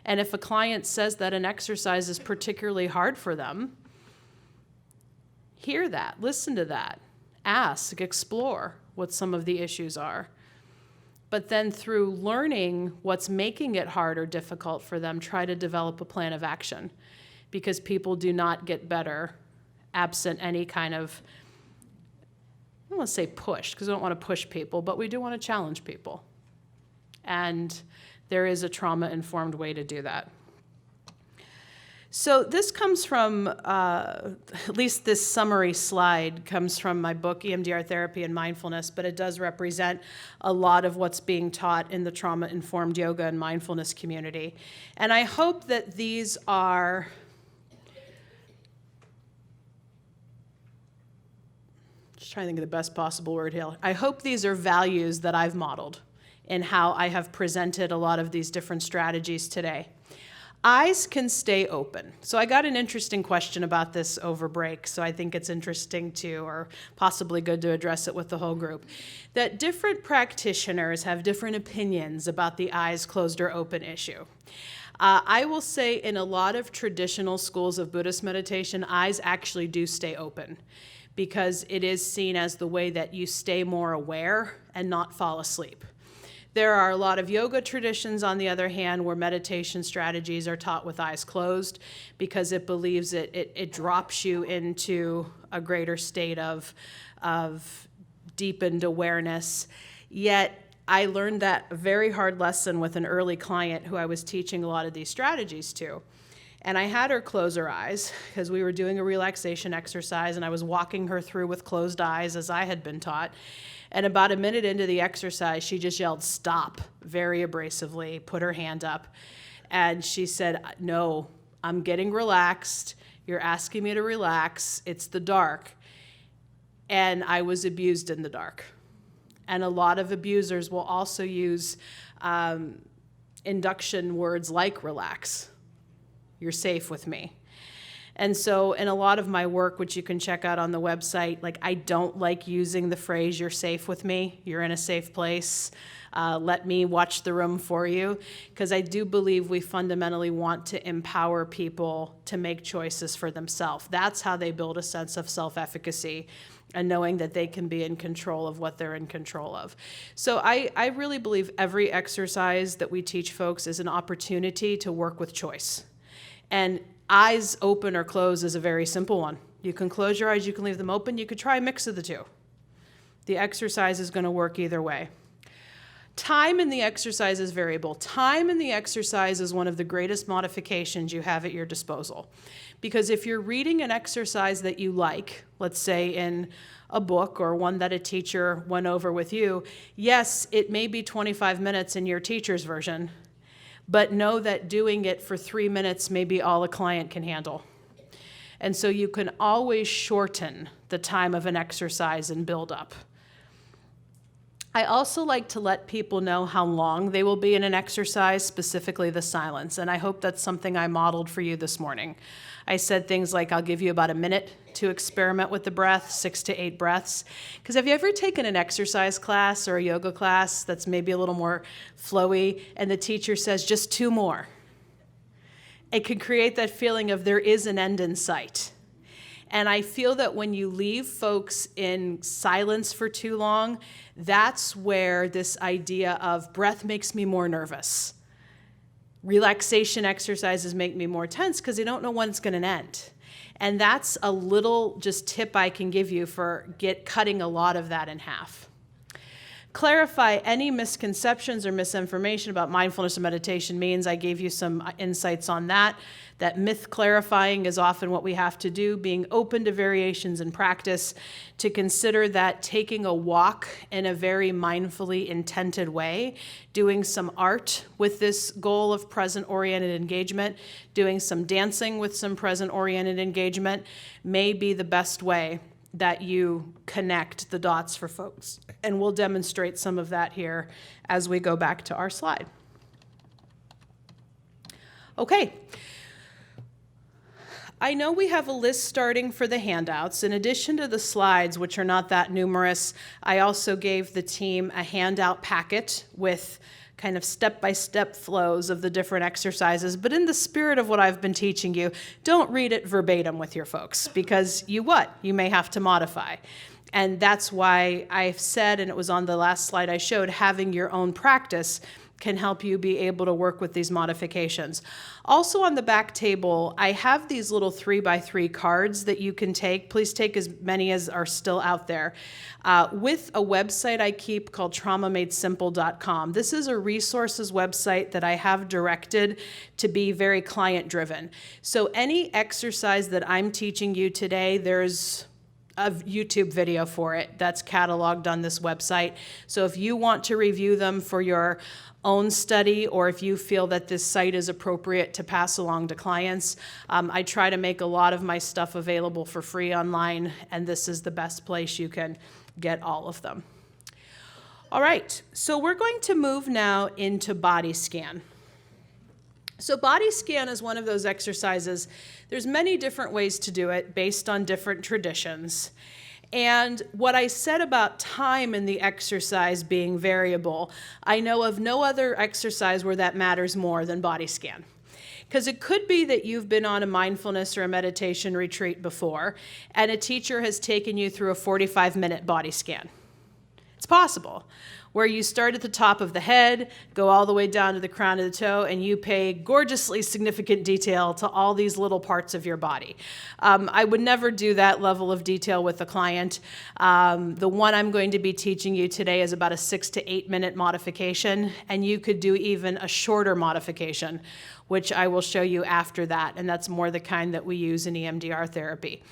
And if a client says that an exercise is particularly hard for them, hear that, listen to that, ask, explore what some of the issues are. But then through learning what's making it hard or difficult for them, try to develop a plan of action. Because people do not get better absent any kind of, I don't want to say push, because we don't want to push people, but we do want to challenge people. And there is a trauma-informed way to do that. So this comes from, at least this summary slide comes from my book, EMDR Therapy and Mindfulness, but it does represent a lot of what's being taught in the trauma-informed yoga and mindfulness community. And I hope that these are trying to think of the best possible word here. I hope these are values that I've modeled in how I have presented a lot of these different strategies today. Eyes can stay open. So I got an interesting question about this over break, so I think it's interesting to, or possibly good to address it with the whole group, that different practitioners have different opinions about the eyes closed or open issue. I will say in a lot of traditional schools of Buddhist meditation, eyes actually do stay open, because it is seen as the way that you stay more aware and not fall asleep. There are a lot of yoga traditions, on the other hand, where meditation strategies are taught with eyes closed because it believes it drops you into a greater state of deepened awareness. Yet I learned that very hard lesson with an early client who I was teaching a lot of these strategies to. And I had her close her eyes because we were doing a relaxation exercise and I was walking her through with closed eyes as I had been taught. And about a minute into the exercise, she just yelled, "Stop," very abrasively, put her hand up. And she said, "No, I'm getting relaxed. You're asking me to relax. It's the dark." And I was abused in the dark. And a lot of abusers will also use induction words like relax. You're safe with me. And so in a lot of my work, which you can check out on the website, like I don't like using the phrase, "You're safe with me. You're in a safe place. Let me watch the room for you." Because I do believe we fundamentally want to empower people to make choices for themselves. That's how they build a sense of self-efficacy and knowing that they can be in control of what they're in control of. So I really believe every exercise that we teach folks is an opportunity to work with choice. And eyes open or closed is a very simple one. You can close your eyes, you can leave them open, you could try a mix of the two. The exercise is going to work either way. Time in the exercise is variable. Time in the exercise is one of the greatest modifications you have at your disposal. Because if you're reading an exercise that you like, let's say in a book or one that a teacher went over with you, yes, it may be 25 minutes in your teacher's version, but know that doing it for 3 minutes may be all a client can handle. And so you can always shorten the time of an exercise and build up. I also like to let people know how long they will be in an exercise, specifically the silence, and I hope that's something I modeled for you this morning. I said things like, I'll give you about a minute to experiment with the breath, 6 to 8 breaths. Because have you ever taken an exercise class or a yoga class that's maybe a little more flowy, and the teacher says, just 2 more? It can create that feeling of there is an end in sight. And I feel that when you leave folks in silence for too long, that's where this idea of breath makes me more nervous. Relaxation exercises make me more tense because I don't know when it's going to end. And that's a little just tip I can give you for cutting a lot of that in half. Clarify any misconceptions or misinformation about mindfulness or meditation means. I gave you some insights on that. That myth clarifying is often what we have to do, being open to variations in practice, to consider that taking a walk in a very mindfully intended way, doing some art with this goal of present-oriented engagement, doing some dancing with some present-oriented engagement may be the best way that you connect the dots for folks. And we'll demonstrate some of that here as we go back to our slide. Okay. I know we have a list starting for the handouts. In addition to the slides, which are not that numerous, I also gave the team a handout packet with kind of step-by-step flows of the different exercises. But in the spirit of what I've been teaching you, don't read it verbatim with your folks, because you may have to modify. And that's why I've said, and it was on the last slide I showed, having your own practice can help you be able to work with these modifications. Also on the back table, I have these little 3x3 cards that you can take. Please take as many as are still out there. With a website I keep called traumamadesimple.com. This is a resources website that I have directed to be very client-driven. So any exercise that I'm teaching you today, there's a YouTube video for it that's cataloged on this website. So if you want to review them for your own study, or if you feel that this site is appropriate to pass along to clients, I try to make a lot of my stuff available for free online, and this is the best place you can get all of them. All right, so we're going to move now into body scan. So body scan is one of those exercises. There's many different ways to do it based on different traditions. And what I said about time in the exercise being variable, I know of no other exercise where that matters more than body scan. Because it could be that you've been on a mindfulness or a meditation retreat before, and a teacher has taken you through a 45-minute body scan. It's possible, where you start at the top of the head, go all the way down to the crown of the toe, and you pay gorgeously significant detail to all these little parts of your body. I would never do that level of detail with a client. The one I'm going to be teaching you today is about a 6 to 8 minute modification, and you could do even a shorter modification, which I will show you after that, and that's more the kind that we use in EMDR therapy.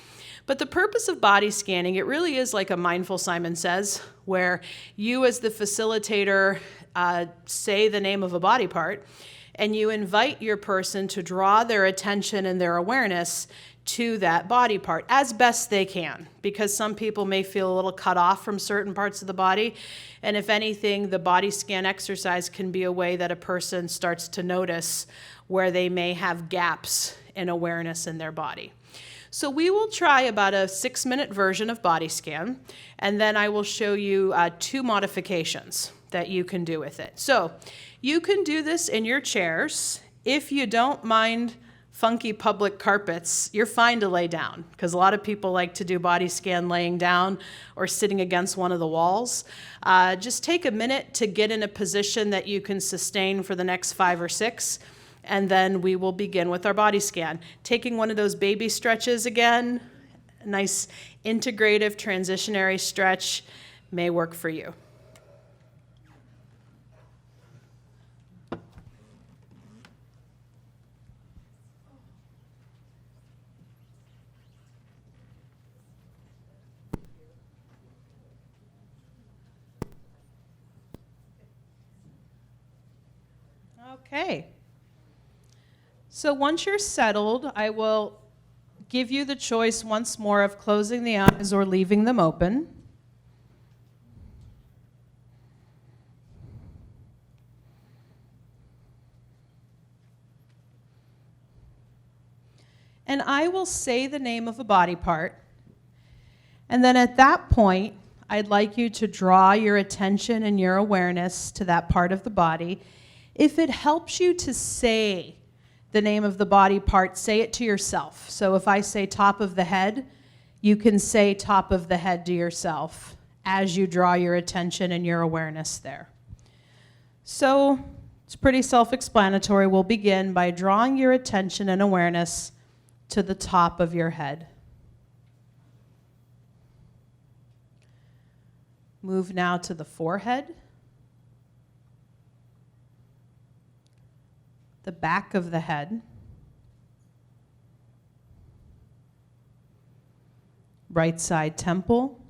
But the purpose of body scanning, it really is like a mindful Simon Says, where you as the facilitator say the name of a body part, and you invite your person to draw their attention and their awareness to that body part as best they can, because some people may feel a little cut off from certain parts of the body. And if anything, the body scan exercise can be a way that a person starts to notice where they may have gaps in awareness in their body. So we will try about a 6-minute version of body scan, and then I will show you 2 modifications that you can do with it. So you can do this in your chairs. If you don't mind funky public carpets, you're fine to lay down, because a lot of people like to do body scan laying down or sitting against one of the walls. Just take a minute to get in a position that you can sustain for the next 5 or 6. And then we will begin with our body scan. Taking one of those baby stretches again, a nice integrative transitionary stretch may work for you. Okay. So once you're settled, I will give you the choice once more of closing the eyes or leaving them open. And I will say the name of a body part. And then at that point, I'd like you to draw your attention and your awareness to that part of the body. If it helps you to say the name of the body part, say it to yourself. So if I say top of the head, You can say top of the head to yourself as you draw your attention and your awareness there. So it's pretty self-explanatory. We'll begin by drawing your attention and awareness to the top of your head. Move now to the forehead, the back of the head, right side temple,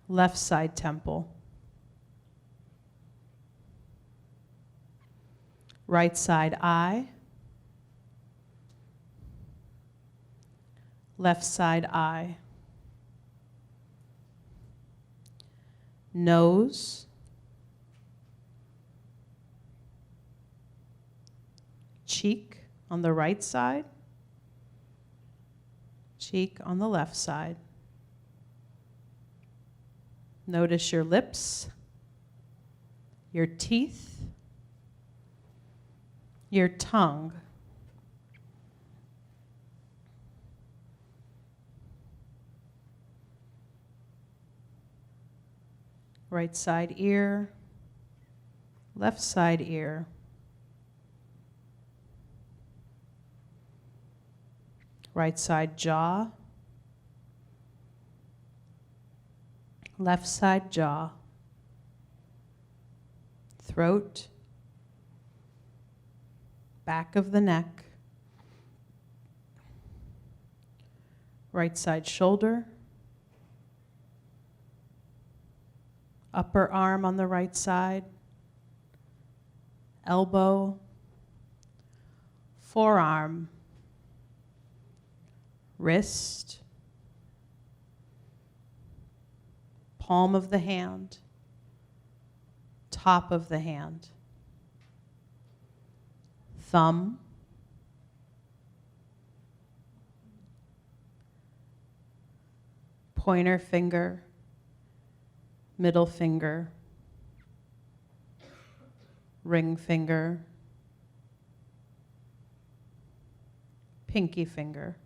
left side temple, right side eye, left side eye, nose, cheek on the right side, cheek on the left side. Notice your lips, your teeth, your tongue, right side ear, left side ear, right side jaw, left side jaw, throat, back of the neck, right side shoulder, upper arm on the right side, elbow, forearm, wrist, palm of the hand, top of the hand, thumb, pointer finger, middle finger, ring finger, pinky finger.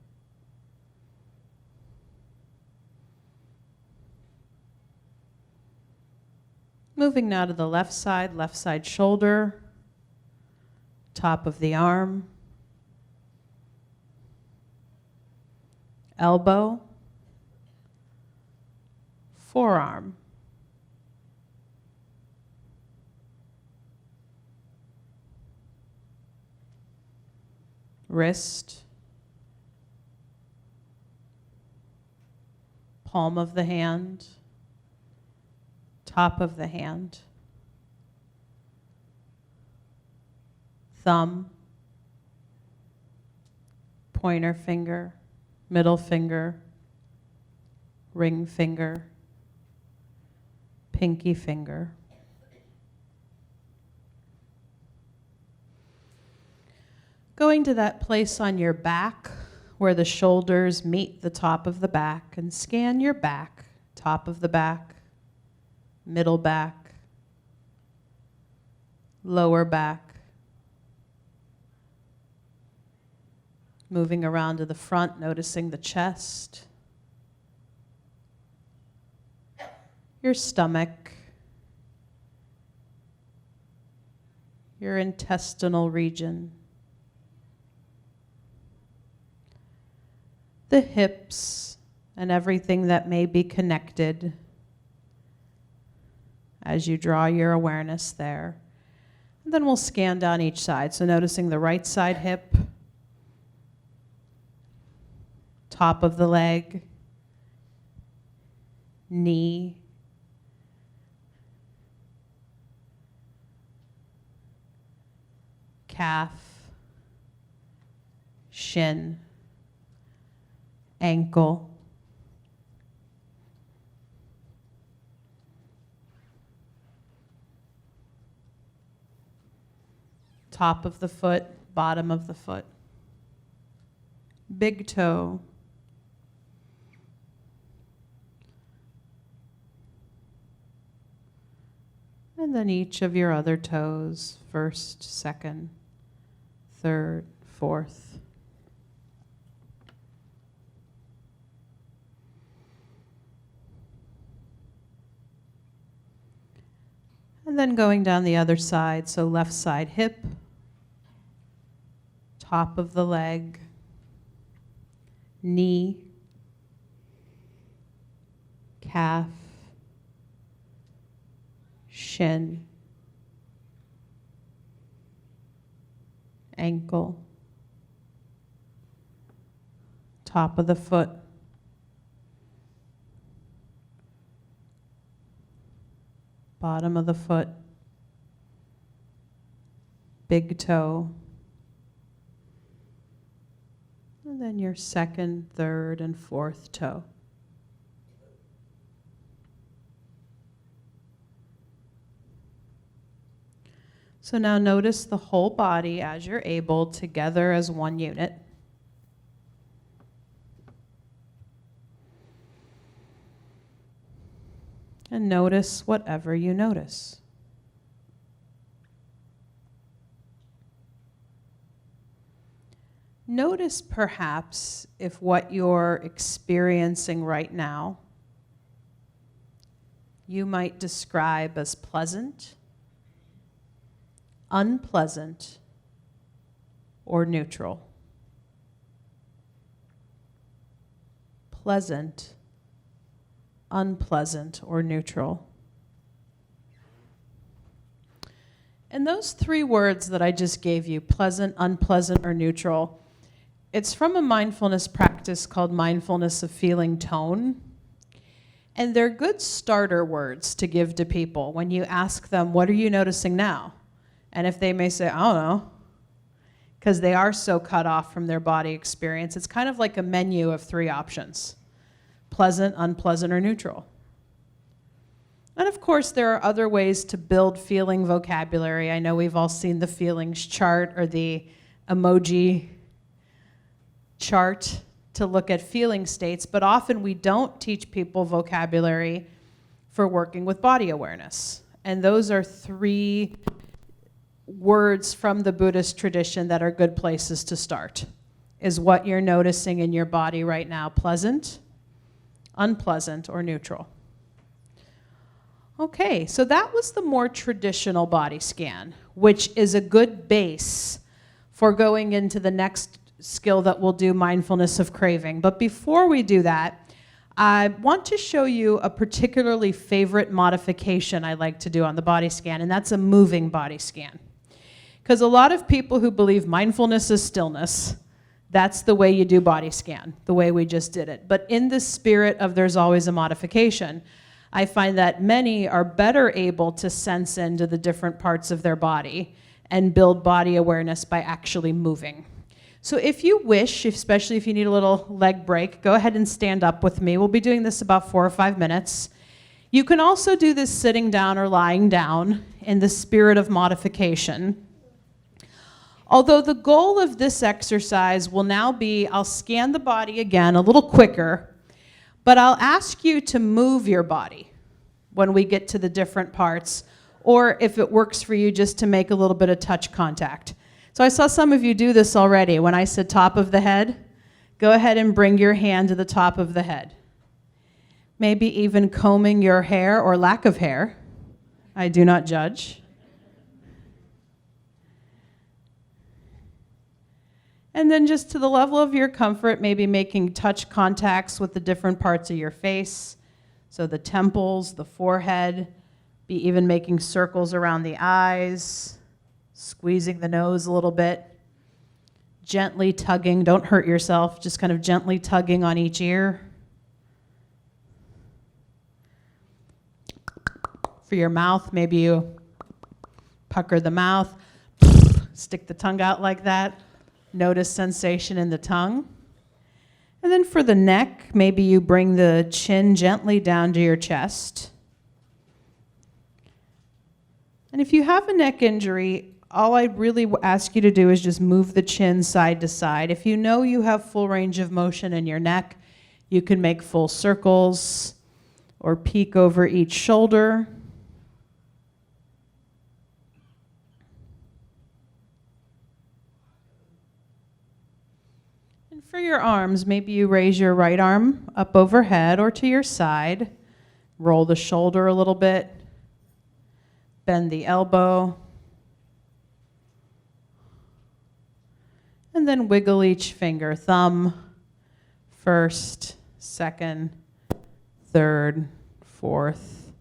Moving now to the left side shoulder, top of the arm, elbow, forearm, wrist, palm of the hand, top of the hand, thumb, pointer finger, middle finger, ring finger, pinky finger. Going to that place on your back where the shoulders meet the top of the back, and scan your back, top of the back, middle back, lower back. Moving around to the front, noticing the chest, your stomach, your intestinal region, the hips, and everything that may be connected as you draw your awareness there. And then we'll scan down each side. So noticing the right side hip, top of the leg, knee, calf, shin, ankle, top of the foot, bottom of the foot, big toe, and then each of your other toes, first, second, third, fourth. And then going down the other side, so left side hip, top of the leg, knee, calf, shin, ankle, top of the foot, bottom of the foot, big toe, and then your second, third, and fourth toe. So now notice the whole body as you're able, together as one unit. And notice whatever you notice. Notice perhaps if what you're experiencing right now you might describe as pleasant, unpleasant, or neutral. Pleasant, unpleasant, or neutral. And those three words that I just gave you, pleasant, unpleasant, or neutral, it's from a mindfulness practice called mindfulness of feeling tone. And they're good starter words to give to people when you ask them, what are you noticing now? And if they may say, I don't know, because they are so cut off from their body experience, it's kind of like a menu of three options: pleasant, unpleasant, or neutral. And of course, there are other ways to build feeling vocabulary. I know we've all seen the feelings chart or the emoji chart to look at feeling states, but often we don't teach people vocabulary for working with body awareness. And those are three words from the Buddhist tradition that are good places to start. Is what you're noticing in your body right now pleasant, unpleasant, or neutral? Okay, so that was the more traditional body scan, which is a good base for going into the next skill that we'll do, mindfulness of craving. But before we do that, I want to show you a particularly favorite modification I like to do on the body scan, and that's a moving body scan. Because a lot of people who believe mindfulness is stillness, that's the way you do body scan, the way we just did it. But in the spirit of there's always a modification, I find that many are better able to sense into the different parts of their body and build body awareness by actually moving. So if you wish, especially if you need a little leg break, go ahead and stand up with me. We'll be doing this about 4 or 5 minutes. You can also do this sitting down or lying down in the spirit of modification. Although the goal of this exercise will now be, I'll scan the body again a little quicker, but I'll ask you to move your body when we get to the different parts, or if it works for you, just to make a little bit of touch contact. So I saw some of you do this already. When I said top of the head, go ahead and bring your hand to the top of the head. Maybe even combing your hair or lack of hair. I do not judge. And then just to the level of your comfort, maybe making touch contacts with the different parts of your face. So the temples, the forehead, be even making circles around the eyes, squeezing the nose a little bit, gently tugging, don't hurt yourself, just kind of gently tugging on each ear. For your mouth, maybe you pucker the mouth, stick the tongue out like that. Notice sensation in the tongue. And then for the neck, maybe you bring the chin gently down to your chest. And if you have a neck injury, all I really ask you to do is just move the chin side to side. If you know you have full range of motion in your neck, you can make full circles or peek over each shoulder. For your arms, maybe you raise your right arm up overhead or to your side, roll the shoulder a little bit, bend the elbow, and then wiggle each finger, thumb, first, second, third, fourth.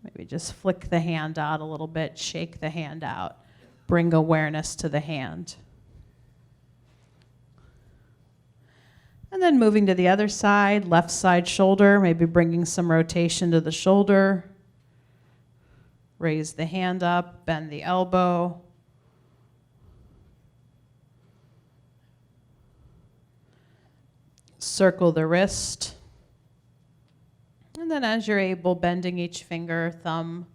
Maybe just flick the hand out a little bit, shake the hand out, bring awareness to the hand. And then moving to the other side, left side shoulder, maybe bringing some rotation to the shoulder. Raise the hand up, bend the elbow. Circle the wrist. And then as you're able, bending each finger, thumb,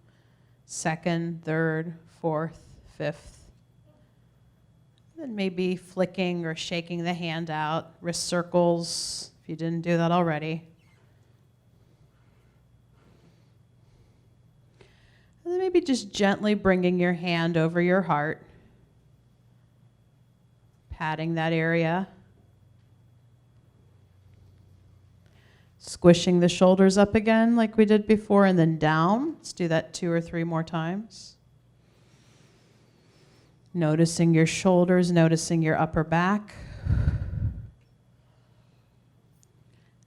second, third, fourth, fifth. And maybe flicking or shaking the hand out, wrist circles, if you didn't do that already. And then maybe just gently bringing your hand over your heart, patting that area. Squishing the shoulders up again like we did before, and then down. Let's do that 2 or 3 more times. Noticing your shoulders, noticing your upper back.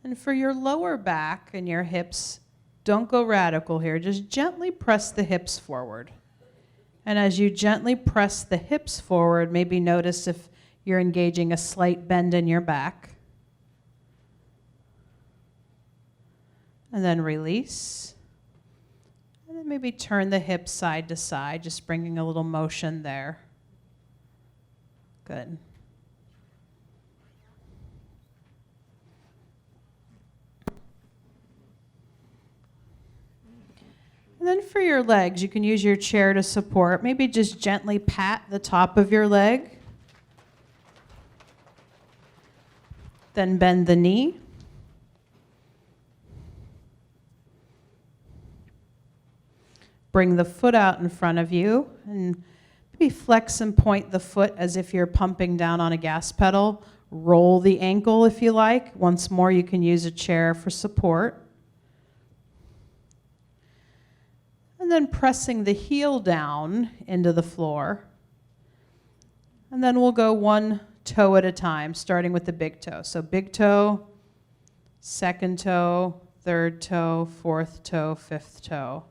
And for your lower back and your hips, don't go radical here. Just gently press the hips forward. And as you gently press the hips forward, maybe notice if you're engaging a slight bend in your back. And then release. And then maybe turn the hips side to side, just bringing a little motion there. Good. And then for your legs, you can use your chair to support. Maybe just gently pat the top of your leg. Then bend the knee. Bring the foot out in front of you and maybe flex and point the foot as if you're pumping down on a gas pedal. Roll the ankle if you like. Once more, you can use a chair for support. And then pressing the heel down into the floor. And then we'll go one toe at a time, starting with the big toe. So big toe, second toe, third toe, fourth toe, fifth toe.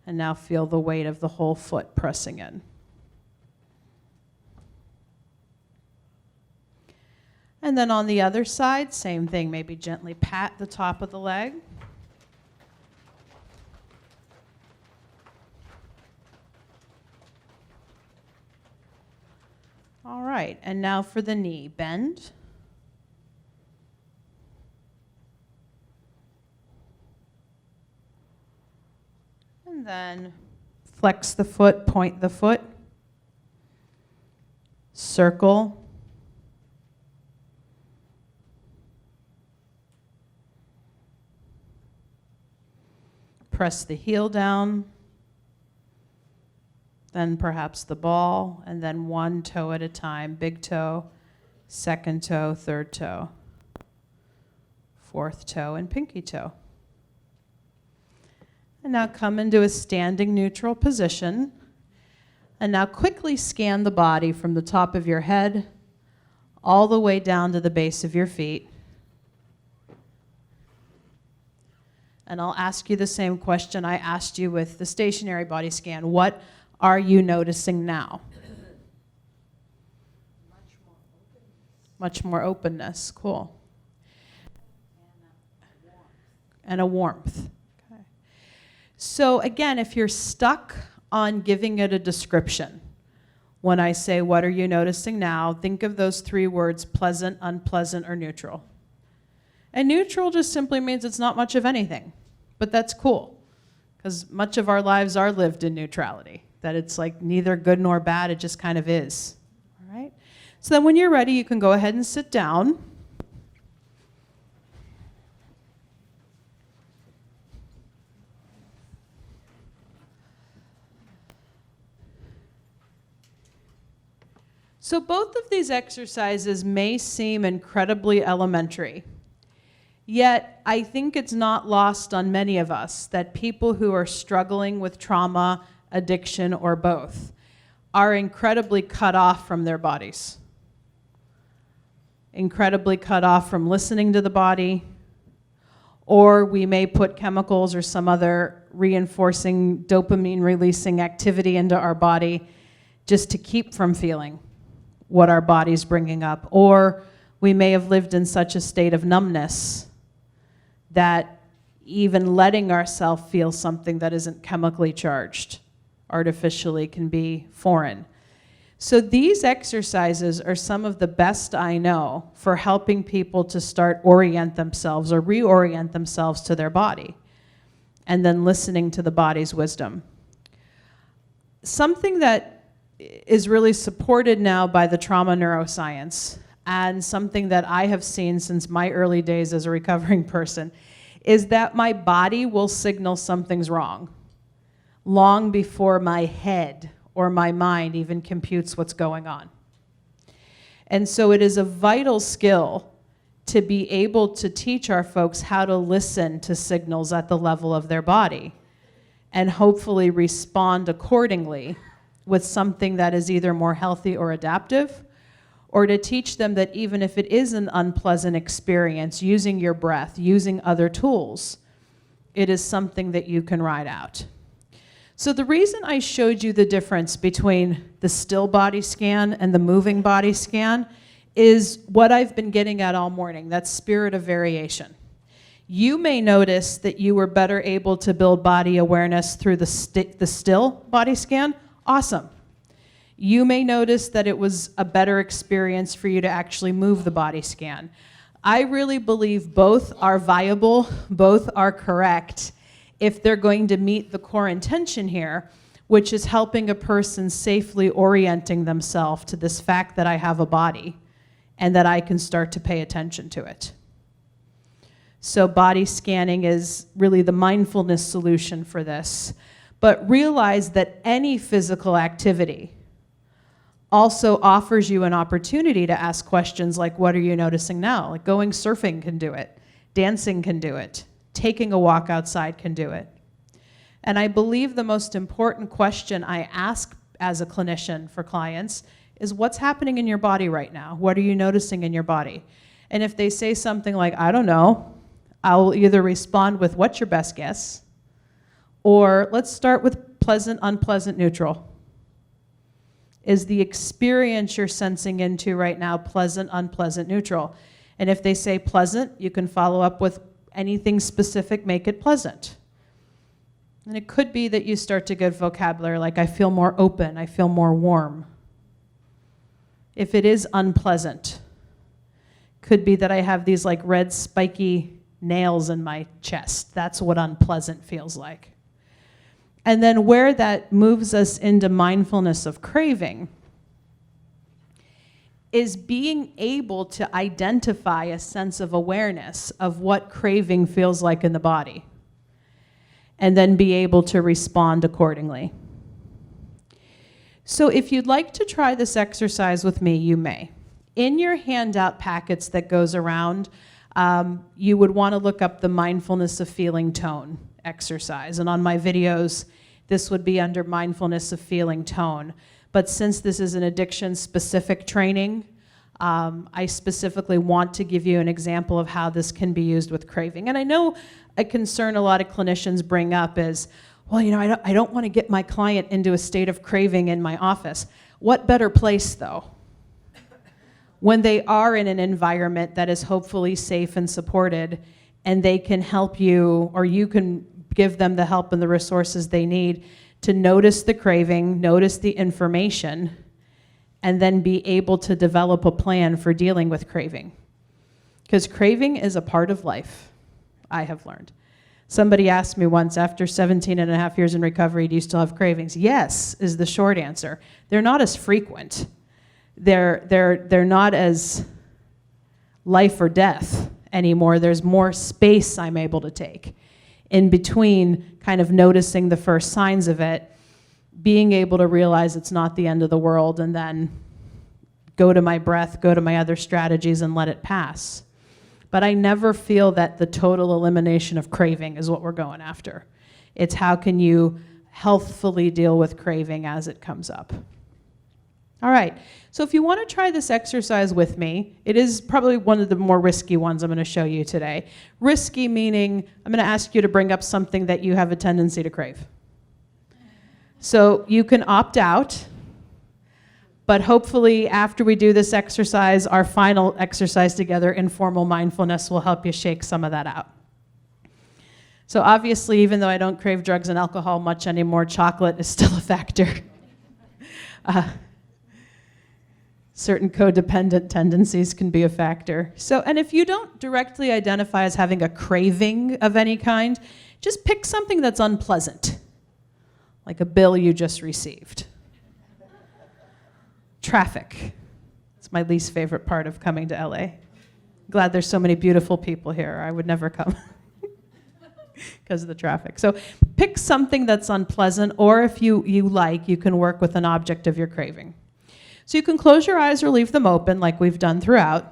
And now feel the weight of the whole foot pressing in. And then on the other side, same thing. Maybe gently pat the top of the leg. All right, and now for the knee. Bend. And then flex the foot, point the foot. Circle. Press the heel down. Then perhaps the ball, and then one toe at a time. Big toe, second toe, third toe, fourth toe, and pinky toe. And now come into a standing neutral position. And now quickly scan the body from the top of your head all the way down to the base of your feet. And I'll ask you the same question I asked you with the stationary body scan. What are you noticing now? Much more openness. Cool. And a warmth. Okay. So again, if you're stuck on giving it a description, when I say, what are you noticing now, think of those 3 words, pleasant, unpleasant, or neutral. And neutral just simply means it's not much of anything. But that's cool, because much of our lives are lived in neutrality, that it's like neither good nor bad, it just kind of is. All right? So then when you're ready, you can go ahead and sit down. So both of these exercises may seem incredibly elementary. Yet, I think it's not lost on many of us that people who are struggling with trauma, addiction, or both are incredibly cut off from their bodies. Incredibly cut off from listening to the body, or we may put chemicals or some other reinforcing dopamine releasing activity into our body just to keep from feeling what our body's bringing up. Or we may have lived in such a state of numbness that even letting ourselves feel something that isn't chemically charged artificially can be foreign. So these exercises are some of the best I know for helping people to start orient themselves or reorient themselves to their body, and then listening to the body's wisdom. Something that is really supported now by the trauma neuroscience, and something that I have seen since my early days as a recovering person, is that my body will signal something's wrong long before my head or my mind even computes what's going on. And so it is a vital skill to be able to teach our folks how to listen to signals at the level of their body and hopefully respond accordingly with something that is either more healthy or adaptive, or to teach them that even if it is an unpleasant experience, using your breath, using other tools, it is something that you can ride out. So the reason I showed you the difference between the still body scan and the moving body scan is what I've been getting at all morning, that spirit of variation. You may notice that you were better able to build body awareness through the still body scan. Awesome. You may notice that it was a better experience for you to actually move the body scan. I really believe both are viable, both are correct, if they're going to meet the core intention here, which is helping a person safely orienting themselves to this fact that I have a body and that I can start to pay attention to it. So body scanning is really the mindfulness solution for this. But realize that any physical activity also offers you an opportunity to ask questions like, what are you noticing now? Like going surfing can do it, dancing can do it, taking a walk outside can do it. And I believe the most important question I ask as a clinician for clients is, what's happening in your body right now? What are you noticing in your body? And if they say something like, I don't know, I'll either respond with, what's your best guess? Or let's start with pleasant, unpleasant, neutral. Is the experience you're sensing into right now pleasant, unpleasant, neutral? And if they say pleasant, you can follow up with anything specific, make it pleasant. And it could be that you start to get vocabulary like, I feel more open, I feel more warm. If it is unpleasant, could be that I have these like red spiky nails in my chest. That's what unpleasant feels like. And then where that moves us into mindfulness of craving is being able to identify a sense of awareness of what craving feels like in the body, and then be able to respond accordingly. So if you'd like to try this exercise with me, you may. In your handout packets that goes around, you would want to look up the mindfulness of feeling tone exercise. And on my videos, this would be under mindfulness of feeling tone. But since this is an addiction-specific training, I specifically want to give you an example of how this can be used with craving. And I know a concern a lot of clinicians bring up is, well, you know, I don't want to get my client into a state of craving in my office. What better place, though? When they are in an environment that is hopefully safe and supported, and they can help you, or you can give them the help and the resources they need to notice the craving, notice the information, and then be able to develop a plan for dealing with craving. Because craving is a part of life, I have learned. Somebody asked me once, after 17 and a half years in recovery, do you still have cravings? Yes, is the short answer. They're not as frequent. They're not as life or death anymore. There's more space I'm able to take in between kind of noticing the first signs of it, being able to realize it's not the end of the world, and then go to my breath, go to my other strategies, and let it pass. But I never feel that the total elimination of craving is what we're going after. It's how can you healthfully deal with craving as it comes up. All right, so if you want to try this exercise with me, it is probably one of the more risky ones I'm going to show you today. Risky meaning I'm going to ask you to bring up something that you have a tendency to crave. So you can opt out, but hopefully after we do this exercise, our final exercise together, Informal Mindfulness, will help you shake some of that out. So obviously, even though I don't crave drugs and alcohol much anymore, chocolate is still a factor. Certain codependent tendencies can be a factor. So, and if you don't directly identify as having a craving of any kind, just pick something that's unpleasant, like a bill you just received. Traffic. It's my least favorite part of coming to LA. Glad there's so many beautiful people here. I would never come because of the traffic. So pick something that's unpleasant, or if you like, you can work with an object of your craving. So you can close your eyes or leave them open like we've done throughout.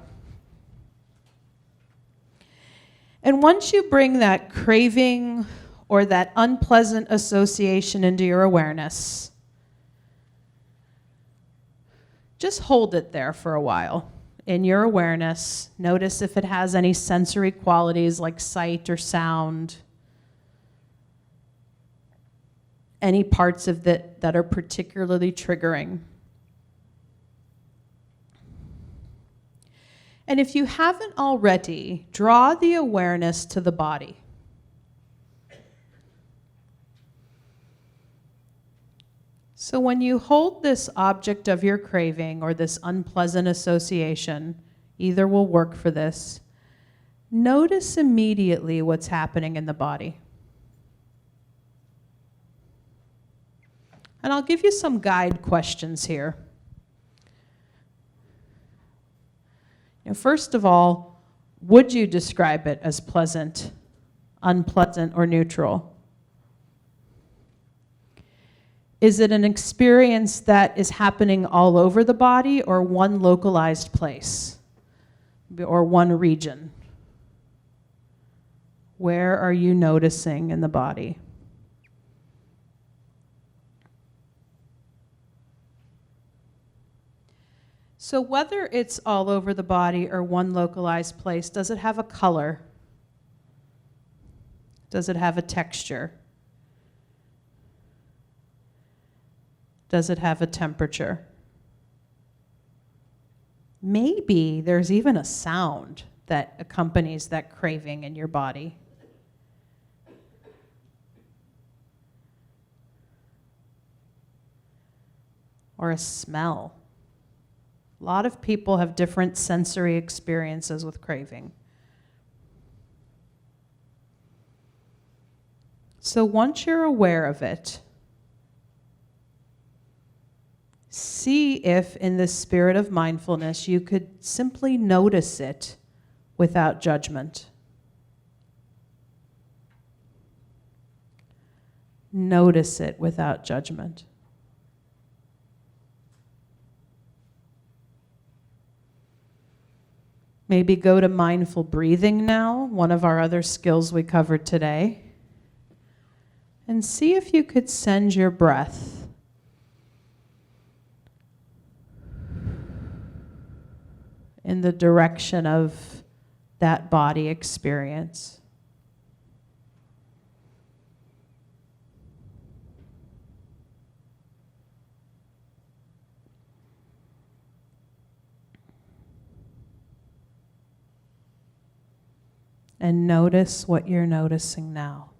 And once you bring that craving or that unpleasant association into your awareness, just hold it there for a while in your awareness. Notice if it has any sensory qualities like sight or sound, any parts of it that are particularly triggering. And if you haven't already, draw the awareness to the body. So when you hold this object of your craving or this unpleasant association, either will work for this, notice immediately what's happening in the body. And I'll give you some guide questions here. First of all, would you describe it as pleasant, unpleasant, or neutral? Is it an experience that is happening all over the body or one localized place or one region? Where are you noticing in the body? So whether it's all over the body or one localized place, does it have a color? Does it have a texture? Does it have a temperature? Maybe there's even a sound that accompanies that craving in your body. Or a smell. A lot of people have different sensory experiences with craving. So once you're aware of it, see if in the spirit of mindfulness you could simply notice it without judgment. Notice it without judgment. Maybe go to mindful breathing now, one of our other skills we covered today. And see if you could send your breath in the direction of that body experience. And notice what you're noticing now.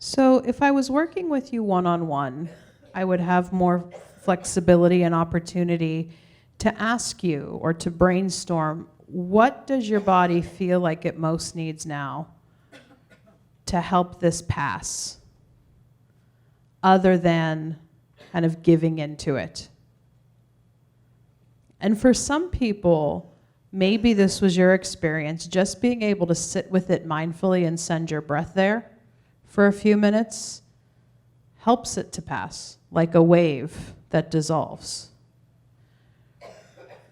So if I was working with you one-on-one, I would have more flexibility and opportunity to ask you or to brainstorm, what does your body feel like it most needs now to help this pass, other than kind of giving into it? And for some people, maybe this was your experience, just being able to sit with it mindfully and send your breath there for a few minutes helps it to pass, like a wave that dissolves.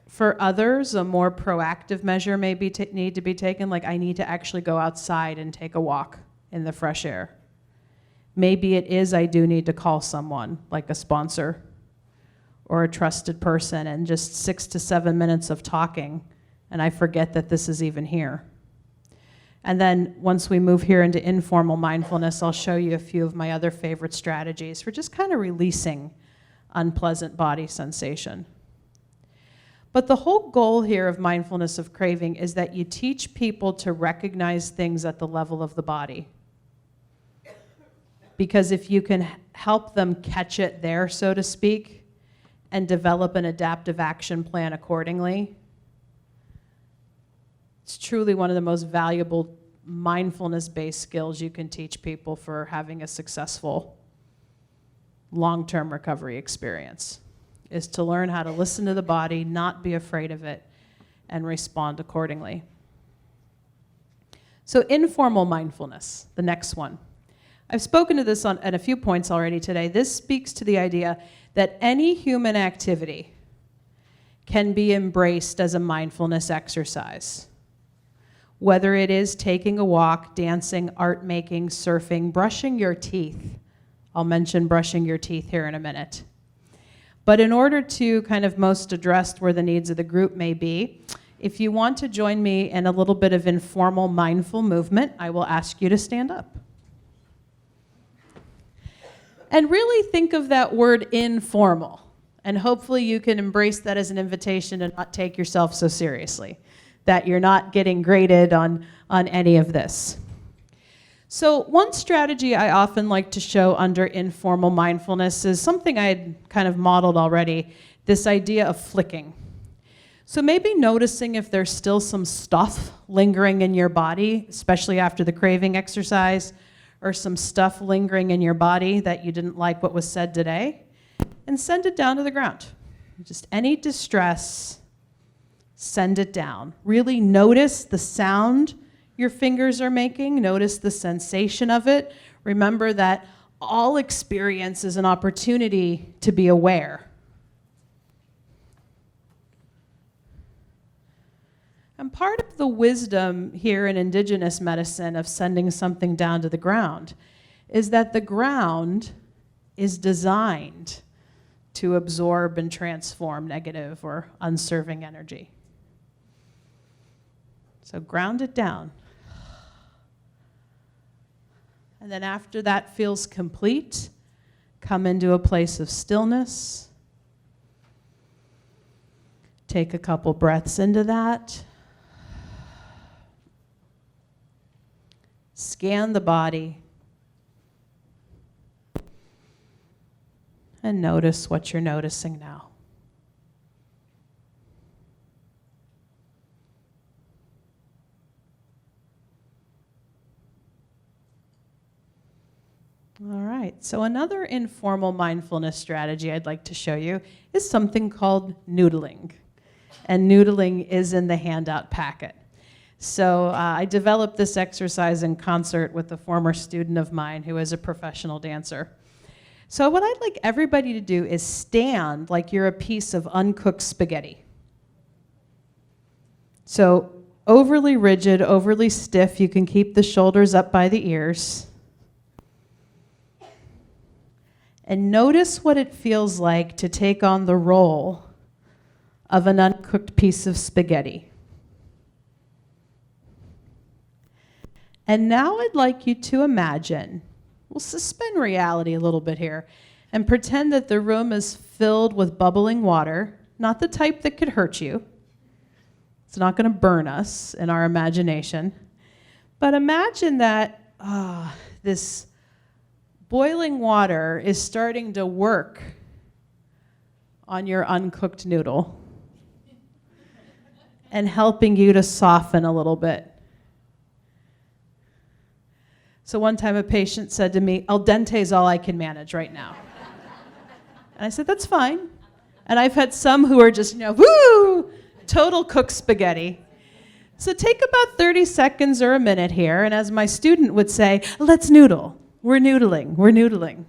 For others, a more proactive measure may need to be taken, like I need to actually go outside and take a walk in the fresh air. Maybe it is I do need to call someone, like a sponsor or a trusted person, and just 6 to 7 minutes of talking, and I forget that this is even here. And then once we move here into informal mindfulness, I'll show you a few of my other favorite strategies for just kind of releasing unpleasant body sensation. But the whole goal here of mindfulness of craving is that you teach people to recognize things at the level of the body. Because if you can help them catch it there, so to speak, and develop an adaptive action plan accordingly, it's truly one of the most valuable mindfulness-based skills you can teach people for having a successful long-term recovery experience, is to learn how to listen to the body, not be afraid of it, and respond accordingly. So informal mindfulness, the next one. I've spoken to this at a few points already today. This speaks to the idea that any human activity can be embraced as a mindfulness exercise. Whether it is taking a walk, dancing, art making, surfing, brushing your teeth. I'll mention brushing your teeth here in a minute. But in order to kind of most address where the needs of the group may be, if you want to join me in a little bit of informal mindful movement, I will ask you to stand up. And really think of that word informal. And hopefully you can embrace that as an invitation to not take yourself so seriously, that you're not getting graded on any of this. So one strategy I often like to show under informal mindfulness is something I had kind of modeled already, this idea of flicking. So maybe noticing if there's still some stuff lingering in your body, especially after the craving exercise, or some stuff lingering in your body that you didn't like what was said today, and send it down to the ground. Just any distress, send it down. Really notice the sound your fingers are making. Notice the sensation of it. Remember that all experience is an opportunity to be aware. And part of the wisdom here in indigenous medicine of sending something down to the ground is that the ground is designed to absorb and transform negative or unserving energy. So ground it down. And then after that feels complete, come into a place of stillness. Take a couple breaths into that. Scan the body. And notice what you're noticing now. All right, so another informal mindfulness strategy I'd like to show you is something called noodling. And noodling is in the handout packet. So I developed this exercise in concert with a former student of mine who is a professional dancer. So what I'd like everybody to do is stand like you're a piece of uncooked spaghetti. So overly rigid, overly stiff, you can keep the shoulders up by the ears. And notice what it feels like to take on the role of an uncooked piece of spaghetti. And now I'd like you to imagine, we'll suspend reality a little bit here, and pretend that the room is filled with bubbling water, not the type that could hurt you. It's not going to burn us in our imagination. But imagine that this boiling water is starting to work on your uncooked noodle and helping you to soften a little bit. So one time a patient said to me, al dente is all I can manage right now. And I said, that's fine. And I've had some who are just, woo, total cooked spaghetti. So take about 30 seconds or a minute here, and as my student would say, let's noodle. We're noodling.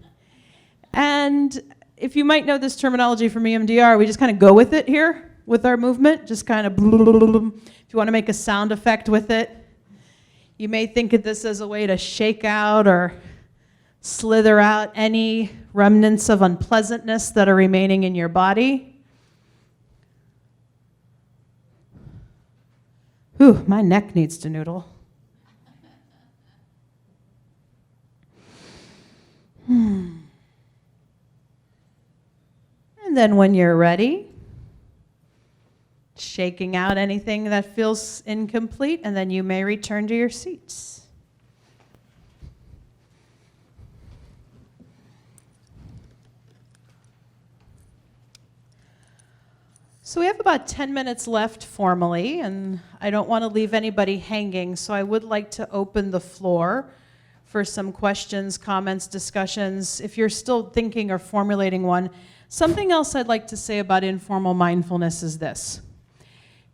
And if you might know this terminology from EMDR, we just kind of go with it here with our movement, just kind of, if you want to make a sound effect with it. You may think of this as a way to shake out or slither out any remnants of unpleasantness that are remaining in your body. Ooh, my neck needs to noodle. And then when you're ready, shaking out anything that feels incomplete, and then you may return to your seats. So we have about 10 minutes left formally, and I don't want to leave anybody hanging, so I would like to open the floor for some questions, comments, discussions. If you're still thinking or formulating one, something else I'd like to say about informal mindfulness is this.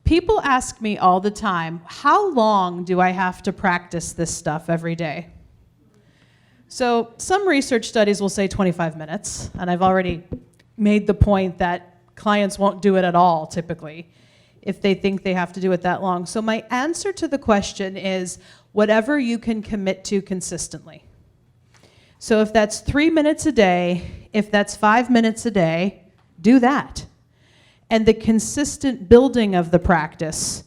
People ask me all the time, how long do I have to practice this stuff every day? So some research studies will say 25 minutes, and I've already made the point that clients won't do it at all, typically, if they think they have to do it that long. So my answer to the question is whatever you can commit to consistently. So if that's 3 minutes a day, if that's 5 minutes a day, do that. And the consistent building of the practice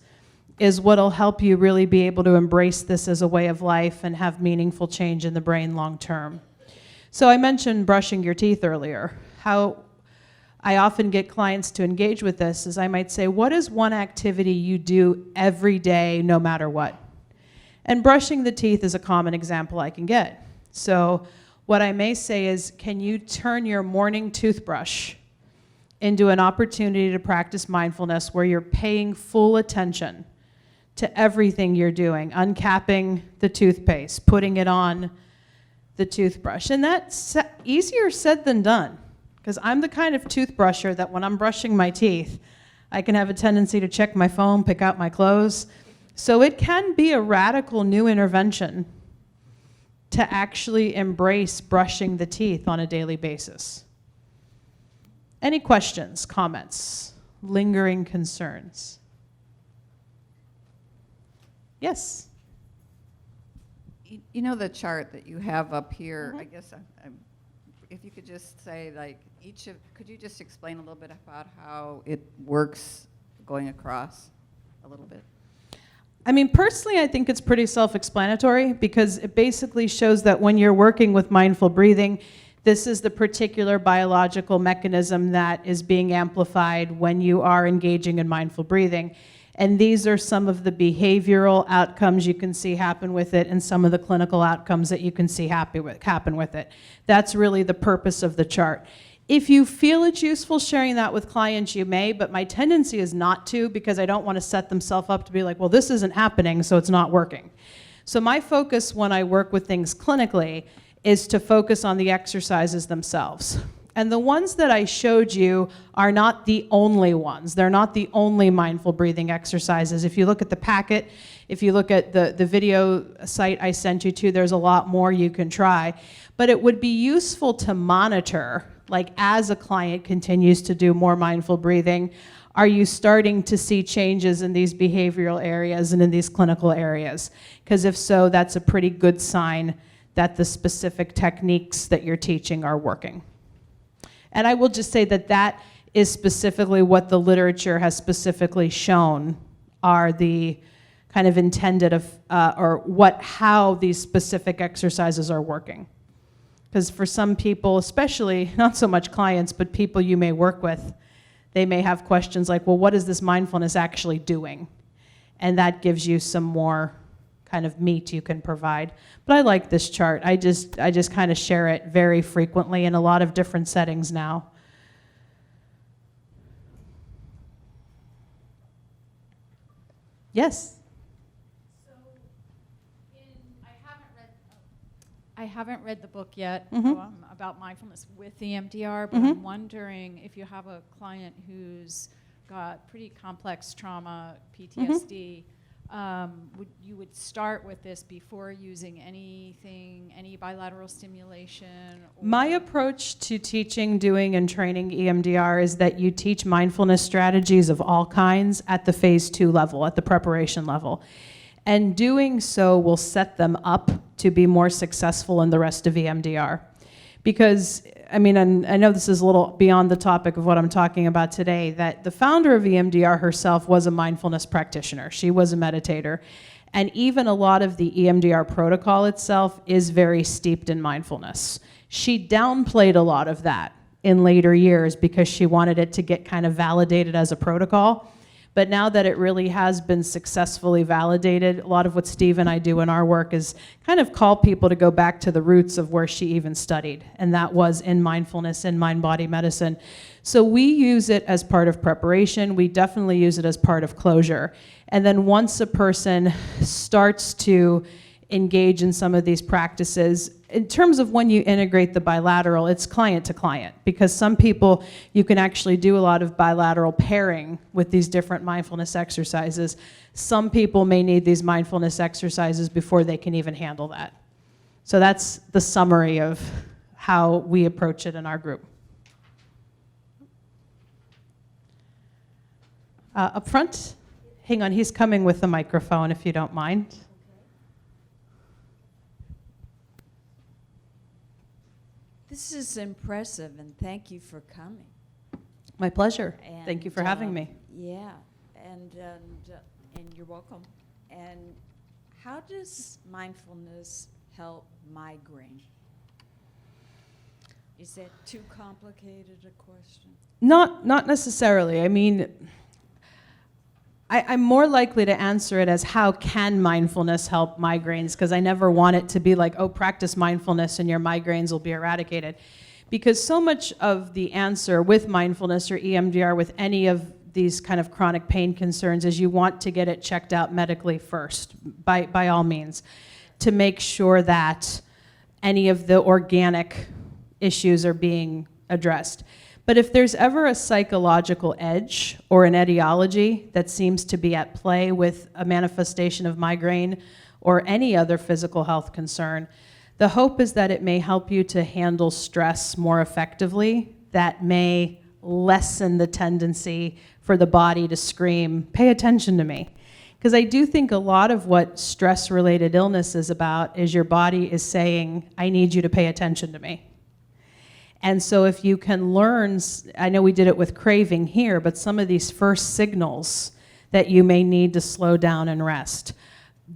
is what will help you really be able to embrace this as a way of life and have meaningful change in the brain long term. So I mentioned brushing your teeth earlier. How I often get clients to engage with this is I might say, what is one activity you do every day no matter what? And brushing the teeth is a common example I can get. So what I may say is, can you turn your morning toothbrush into an opportunity to practice mindfulness where you're paying full attention to everything you're doing, uncapping the toothpaste, putting it on the toothbrush. And that's easier said than done, because I'm the kind of toothbrusher that when I'm brushing my teeth, I can have a tendency to check my phone, pick out my clothes. So it can be a radical new intervention to actually embrace brushing the teeth on a daily basis. Any questions, comments, lingering concerns? Yes? You know the chart that you have up here, I guess if you could just say like could you just explain a little bit about how it works going across a little bit? I mean, personally, I think it's pretty self-explanatory because it basically shows that when you're working with mindful breathing, this is the particular biological mechanism that is being amplified when you are engaging in mindful breathing. And these are some of the behavioral outcomes you can see happen with it and some of the clinical outcomes that you can see happen with it. That's really the purpose of the chart. If you feel it's useful sharing that with clients, you may, but my tendency is not to because I don't want to set themselves up to be like, well, this isn't happening, so it's not working. So my focus when I work with things clinically is to focus on the exercises themselves. And the ones that I showed you are not the only ones. They're not the only mindful breathing exercises. If you look at the packet, if you look at the video site I sent you to, there's a lot more you can try. But it would be useful to monitor, like as a client continues to do more mindful breathing, are you starting to see changes in these behavioral areas and in these clinical areas? Because if so, that's a pretty good sign that the specific techniques that you're teaching are working. And I will just say that that is specifically what the literature has specifically shown are the kind of intended of, how these specific exercises are working. Because for some people, especially, not so much clients, but people you may work with, they may have questions like, well, what is this mindfulness actually doing? And that gives you some more kind of meat you can provide. But I like this chart. I just kind of share it very frequently in a lot of different settings now. Yes? So, I haven't read, I haven't read the book yet Mhm. about mindfulness with EMDR, but Mhm. I'm wondering if you have a client who's got pretty complex trauma, PTSD, you would start with this before using anything, any bilateral stimulation? My or- approach to teaching, doing, and training EMDR is that you teach mindfulness strategies of all kinds at the phase 2 level, at the preparation level. And doing so will set them up to be more successful in the rest of EMDR. Because, I mean, and I know this is a little beyond the topic of what I'm talking about today, that the founder of EMDR herself was a mindfulness practitioner. She was a meditator. And even a lot of the EMDR protocol itself is very steeped in mindfulness. She downplayed a lot of that in later years because she wanted it to get kind of validated as a protocol. But now that it really has been successfully validated, a lot of what Steve and I do in our work is kind of call people to go back to the roots of where she even studied, and that was in mindfulness, in mind-body medicine. So we use it as part of preparation. We definitely use it as part of closure. And then once a person starts to engage in some of these practices, in terms of when you integrate the bilateral, it's client to client, because some people, you can actually do a lot of bilateral pairing with these different mindfulness exercises. Some people may need these mindfulness exercises before they can even handle that. So that's the summary of how we approach it in our group. Up front, hang on, he's coming with the microphone if you don't mind. This is impressive, and thank you for coming. My pleasure. Thank you for And, having me. Yeah, and you're welcome. And how does mindfulness help migraine? Is that too complicated a question? Not necessarily. I mean, I'm more likely to answer it as how can mindfulness help migraines, because I never want it to be like, oh, practice mindfulness and your migraines will be eradicated. Because so much of the answer with mindfulness or EMDR with any of these kind of chronic pain concerns is you want to get it checked out medically first, by all means, to make sure that any of the organic issues are being addressed. But if there's ever a psychological edge or an etiology that seems to be at play with a manifestation of migraine or any other physical health concern, the hope is that it may help you to handle stress more effectively. That may lessen the tendency for the body to scream, pay attention to me. Because I do think a lot of what stress-related illness is about is your body is saying, I need you to pay attention to me. And so if you can learn, I know we did it with craving here, but some of these first signals that you may need to slow down and rest,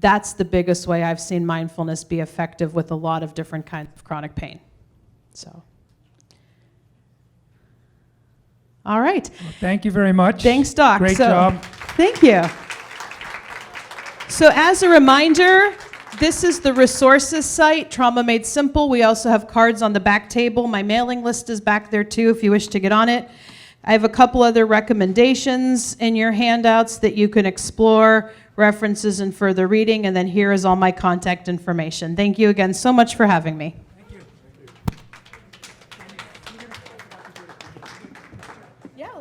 that's the biggest way I've seen mindfulness be effective with a lot of different kinds of chronic pain. So, all right. Well, thank you very much. Thanks, Doc. Great So- job. Thank you. So as a reminder, this is the resources site, Trauma Made Simple. We also have cards on the back table. My mailing list is back there too if you wish to get on it. I have a couple other recommendations in your handouts that you can explore, references and further reading, and then here is all my contact information. Thank you again so much for having me.